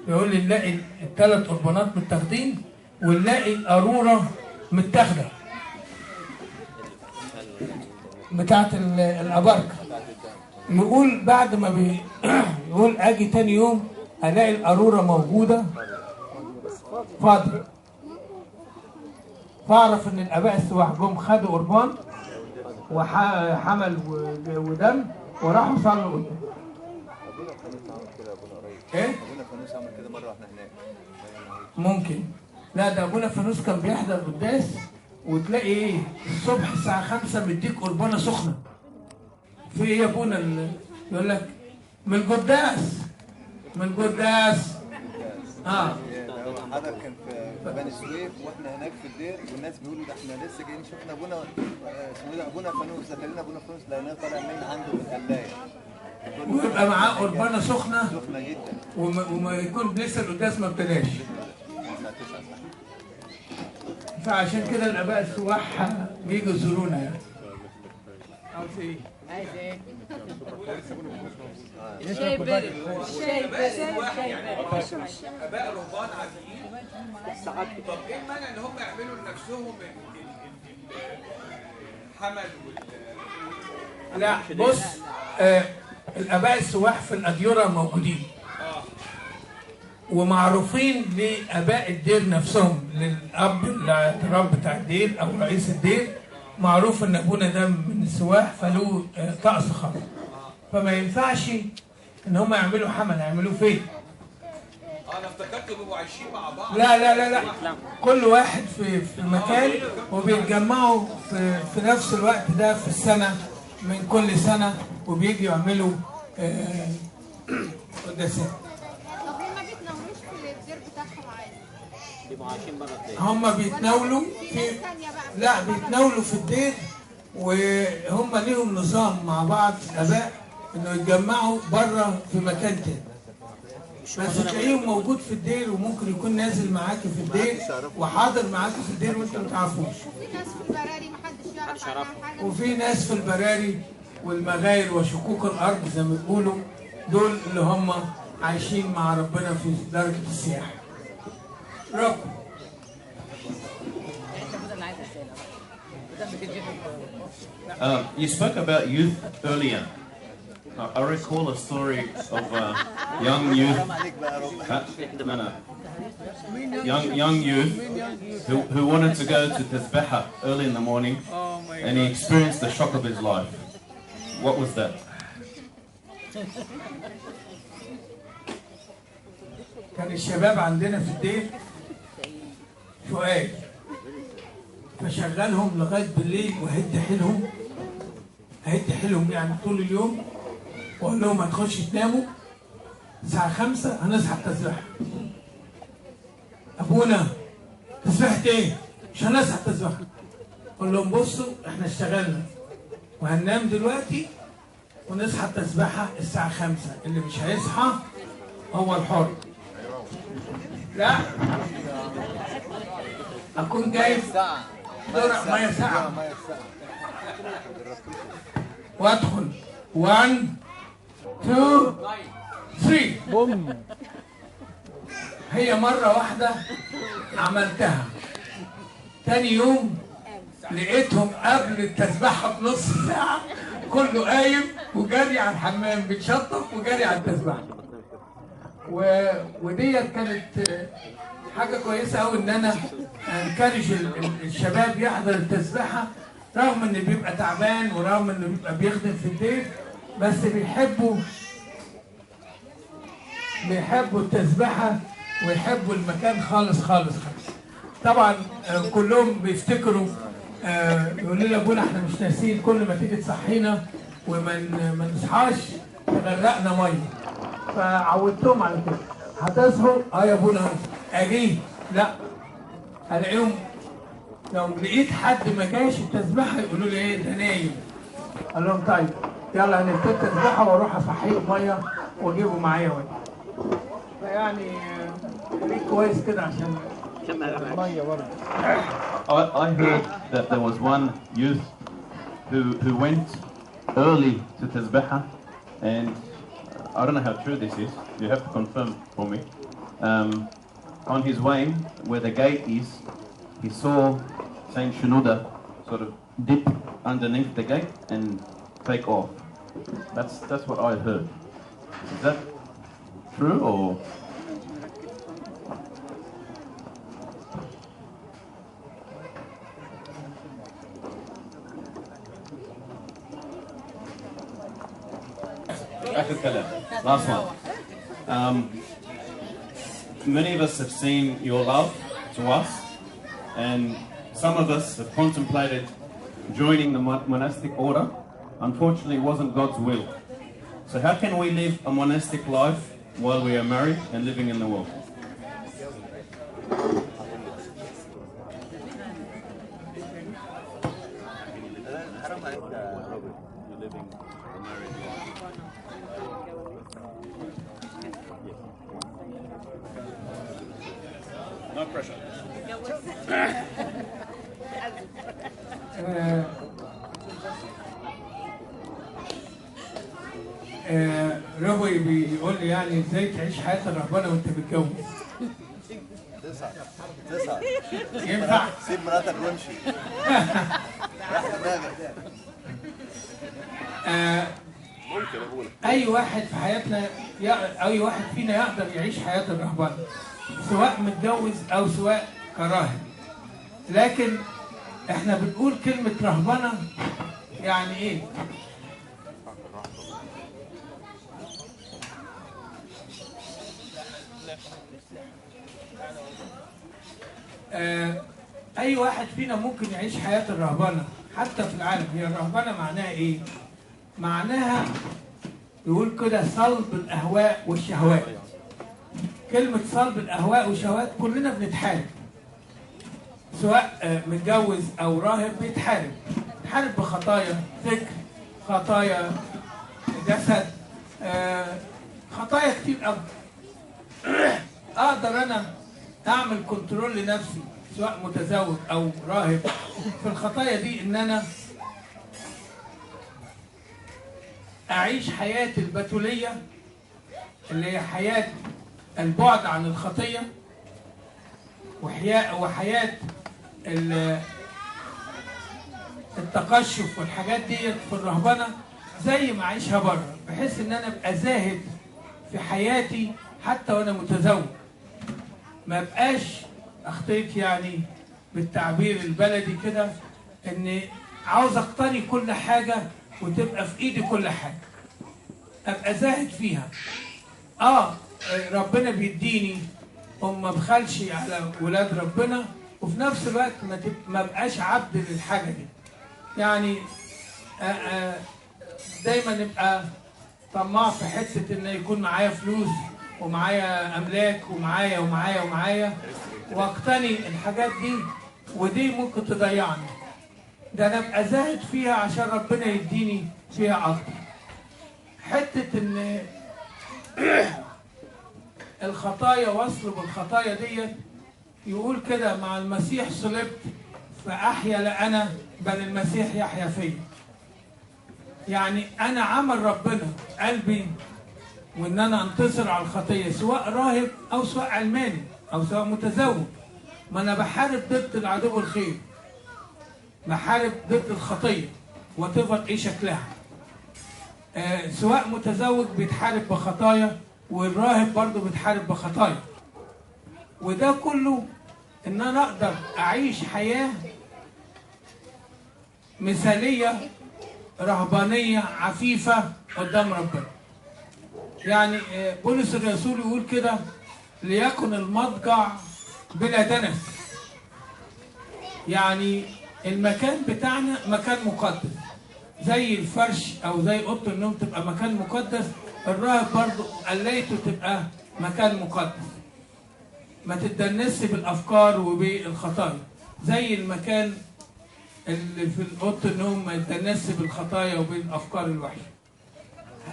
يقول لي نلاقي ال3 قربانات متاخدين ونلاقي القاروره متاخده بتاعت الاباركه. يقول بعد ما يقول اجي تاني يوم الاقي القاروره موجوده فاضيه، فاعرف ان الاباء السواح جم خدوا قربان وحمل ودم وراحوا صلوا قدام. ايه؟ ابونا فانوس عمل كده مره واحنا هناك. ممكن. لا ده ابونا فانوس كان بيحضر قداس وتلاقي ايه الصبح الساعه 5 مديك قربانه سخنه. في ايه يا ابونا؟ يقول لك من القداس حضر كان في بني سويف واحنا هناك في الدير والناس بيقولوا ده احنا لسه جايين شفنا ابونا اسمه ده ابونا فانوس، ذكرنا ابونا فانوس لقيناه طالع من عنده بالقلايه ويبقى معاه قربانه سخنه جدا وما يكون لسه القداس ما ابتداش. فعشان كده الاباء السواح بيجوا يزورونا يعني. عاوز ايه؟ عايز ايه؟ شاي بارد. اباء رهبان عاديين. طب ايه المانع ان هم يعملوا لنفسهم الحمل لا بص، الاباء السواح في الاديره موجودين ومعروفين لاباء الدير نفسهم، للاب الاعتراف بتاع الدير او رئيس الدير معروف ان ابونا ده من السواح فله طقس خاص. فما ينفعش ان هم يعملوا حمل. يعملوا فين؟ انا افتكرت بيبقوا عايشين مع بعض. لا لا لا لا، كل واحد في مكان وبيتجمعوا في نفس الوقت ده في السنه من كل سنه وبيجوا يعملوا قداسات. طب هم ما بيتناولوش في الدير بتاعهم عادي؟ بيبقوا عايشين بره الدير. هم بيتناولوا لا بيتناولوا في الدير، وهم ليهم نظام مع بعض الاباء انه يتجمعوا بره في مكان تاني. بس تلاقيهم موجود في الدير وممكن يكون نازل معاكي في الدير وحاضر معاكي في الدير وانتوا ما تعرفوش. وفي ناس في البراري محدش يعرف عنها حاجه. وفي ناس في البراري والمغاير وشقوق الارض زي ما بيقولوا، دول اللي هم عايشين مع ربنا في درجه السياحه. رب You spoke about youth earlier. I recall a story of young youth, young youth who wanted to go to Tazbeha early in the morning, and he experienced the shock of his life. What was that? كان الشباب عندنا في الدير شوية فشغلهم لغاية بالليل وهد حيلهم يعني طول اليوم، وقال لهم هتخش تناموا الساعة 5 هنصحى التسبيحة. أبونا تسبيحة إيه؟ مش هنصحى التسبيحة. قال لهم بصوا إحنا اشتغلنا وهننام دلوقتي ونصحى التسبيحة الساعة 5. اللي مش هيصحى هو الحر. لا أكون جايب درع مية ساقعة وأدخل 1 2 3 بوم. هي مرة واحدة عملتها، تاني يوم لقيتهم قبل التسبيحة بنص ساعة كله قايم وجري على الحمام بيتشطف وجري على التسبيحة. وديت كانت حاجة كويسة أوي إن أنا أنكرج الشباب يحضر التسبيحة، رغم إن بيبقى تعبان ورغم إنه بيبقى بيخدم في البيت، بس بيحبوا التسبيحة ويحبوا المكان خالص خالص خالص. طبعا كلهم بيفتكروا يقولوا لي ابونا احنا مش ناسيين، كل ما تيجي تصحينا وما نصحاش تغرقنا ميه. فعودتهم على كده، هتصحوا يا ابونا اجي لا الاقيهم لو لقيت حد ما جاش التسبيحه يقولوا لي ايه ده نايم. قال لهم طيب يلا هنبتدي التسبيحه واروح اصحيه ميه واجيبه معايا وين. فيعني كويس كده عشان ميه برضه. I heard that there was one youth who went early to Tazbihah, and I don't know how true this is, you have to confirm for me. On his way, where the gate is, he saw Saint Shenouda sort of dip underneath the gate and take off. That's what I heard. Is that true or? Last one. Many of us have seen your love to us, and some of us have contemplated joining the monastic order. Unfortunately, it wasn't God's will. So how can we live a monastic life while we are married and living in the world? No pressure. روي بيقول لي يعني ازاي تعيش حياة الرهبنة وانت متجوز؟ تسعة ينفع؟ سيب مراتك وامشي. راح دماغك. ممكن اقول اي واحد في حياتنا اي واحد فينا يقدر يعيش حياة الرهبنة، سواء متجوز او سواء كراهب. لكن احنا بنقول كلمة رهبنة يعني ايه؟ اي واحد فينا ممكن يعيش حياة الرهبنة حتى في العالم. هي الرهبنة معناها ايه؟ معناها يقول كده صلب الاهواء والشهوات. كلمة صلب الاهواء والشهوات كلنا بنتحارب، سواء متجوز او راهب بيتحارب بخطايا فكر، خطايا جسد، خطايا كتير قوي. اقدر انا اعمل كنترول لنفسي سواء متزوج او راهب في الخطايا دي، ان انا اعيش حياة البتولية اللي هي حياة البعد عن الخطية، وحياة التقشف والحاجات دي في الرهبنة زي ما اعيشها بره، بحيث ان انا ابقى زاهد في حياتي حتى وانا متزوج. ما بقاش اخطيت يعني بالتعبير البلدي كده اني عاوز اقتني كل حاجة وتبقى في ايدي كل حاجة، ابقى زاهد فيها. ربنا بيديني وما بخلش على ولاد ربنا، وفي نفس الوقت ما بقاش عبد للحاجة دي. يعني دايما نبقى طماع في حتة ان يكون معايا فلوس ومعايا املاك ومعايا واقتني الحاجات دي، ودي ممكن تضيعني. ده انا ابقى زاهد فيها عشان ربنا يديني فيها اكتر. حتة ان الخطايا وصل بالخطايا ديت، يقول كده مع المسيح صلبت فأحيا لا أنا بل المسيح يحيا فيا. يعني أنا عمل ربنا قلبي وإن أنا أنتصر على الخطية، سواء راهب أو سواء علماني أو سواء متزوج. ما أنا بحارب ضد العدو الخير، بحارب ضد الخطية وتفضل إيه شكلها. سواء متزوج بيتحارب بخطايا، والراهب برضه بيتحارب بخطايا. وده كله ان انا اقدر اعيش حياة مثالية رهبانية عفيفة قدام ربنا. يعني بولس الرسول يقول كده ليكن المضجع بلا دنس. يعني المكان بتاعنا مكان مقدس، زي الفرش او زي اوضه النوم تبقى مكان مقدس، الراهب برضه قليته تبقى مكان مقدس، ما تتدنسش بالافكار وبالخطايا. زي المكان اللي في اوضه النوم ما يتدنسش بالخطايا وبالافكار الوحشه.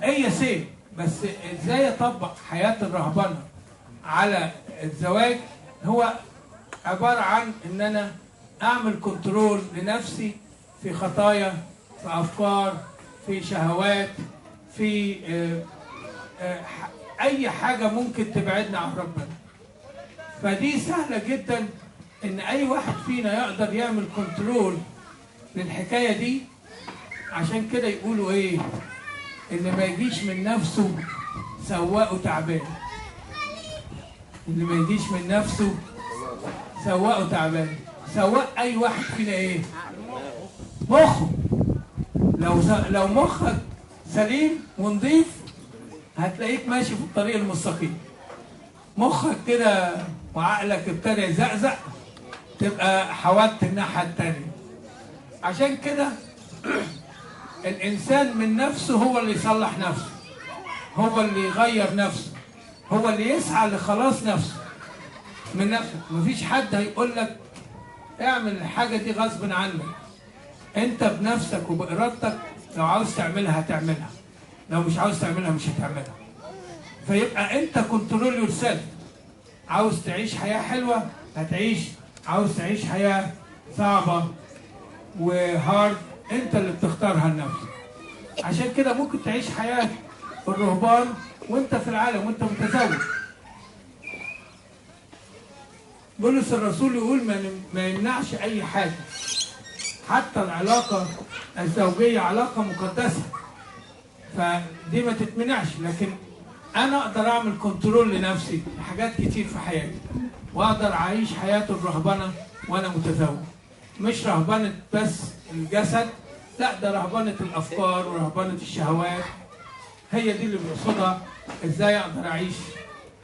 هي سيم، بس ازاي اطبق حياه الرهبنه على الزواج؟ هو عباره عن ان انا اعمل كنترول لنفسي في خطايا، في افكار، في شهوات، في اي حاجه ممكن تبعدنا عن ربنا. فدي سهله جدا ان اي واحد فينا يقدر يعمل كنترول للحكايه دي. عشان كده يقولوا ايه؟ اللي ما يجيش من نفسه سواقه تعبان. اللي ما يجيش من نفسه سواقه تعبان. سواق اي واحد فينا ايه؟ مخه. لو مخك سليم ونظيف هتلاقيك ماشي في الطريق المستقيم. مخك كده وعقلك ابتدى يزقزق تبقى حودت الناحية التانية. عشان كده الإنسان من نفسه هو اللي يصلح نفسه، هو اللي يغير نفسه، هو اللي يسعى لخلاص نفسه من نفسه. مفيش حد هيقول لك اعمل الحاجة دي غصب عنك. انت بنفسك وبإرادتك لو عاوز تعملها هتعملها، لو مش عاوز تعملها مش هتعملها. فيبقى انت كنترول يور سيلف. عاوز تعيش حياة حلوة هتعيش، عاوز تعيش حياة صعبة وهارد انت اللي بتختارها لنفسك. عشان كده ممكن تعيش حياة الرهبان وانت في العالم وانت متزوج. بولس الرسول يقول ما يمنعش اي حاجة، حتى العلاقة الزوجية علاقة مقدسة، فدي ما تتمنعش. لكن انا اقدر اعمل كنترول لنفسي في حاجات كتير في حياتي، واقدر اعيش حياة الرهبنة وانا متزوج. مش رهبنة بس الجسد، لا، ده رهبنة الافكار ورهبنة الشهوات. هي دي اللي بنقصدها، ازاي اقدر اعيش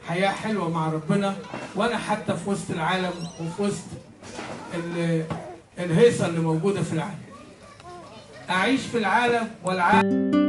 حياة حلوة مع ربنا وانا حتى في وسط العالم وفي وسط الهيصة اللي موجودة في العالم. اعيش في العالم والعالم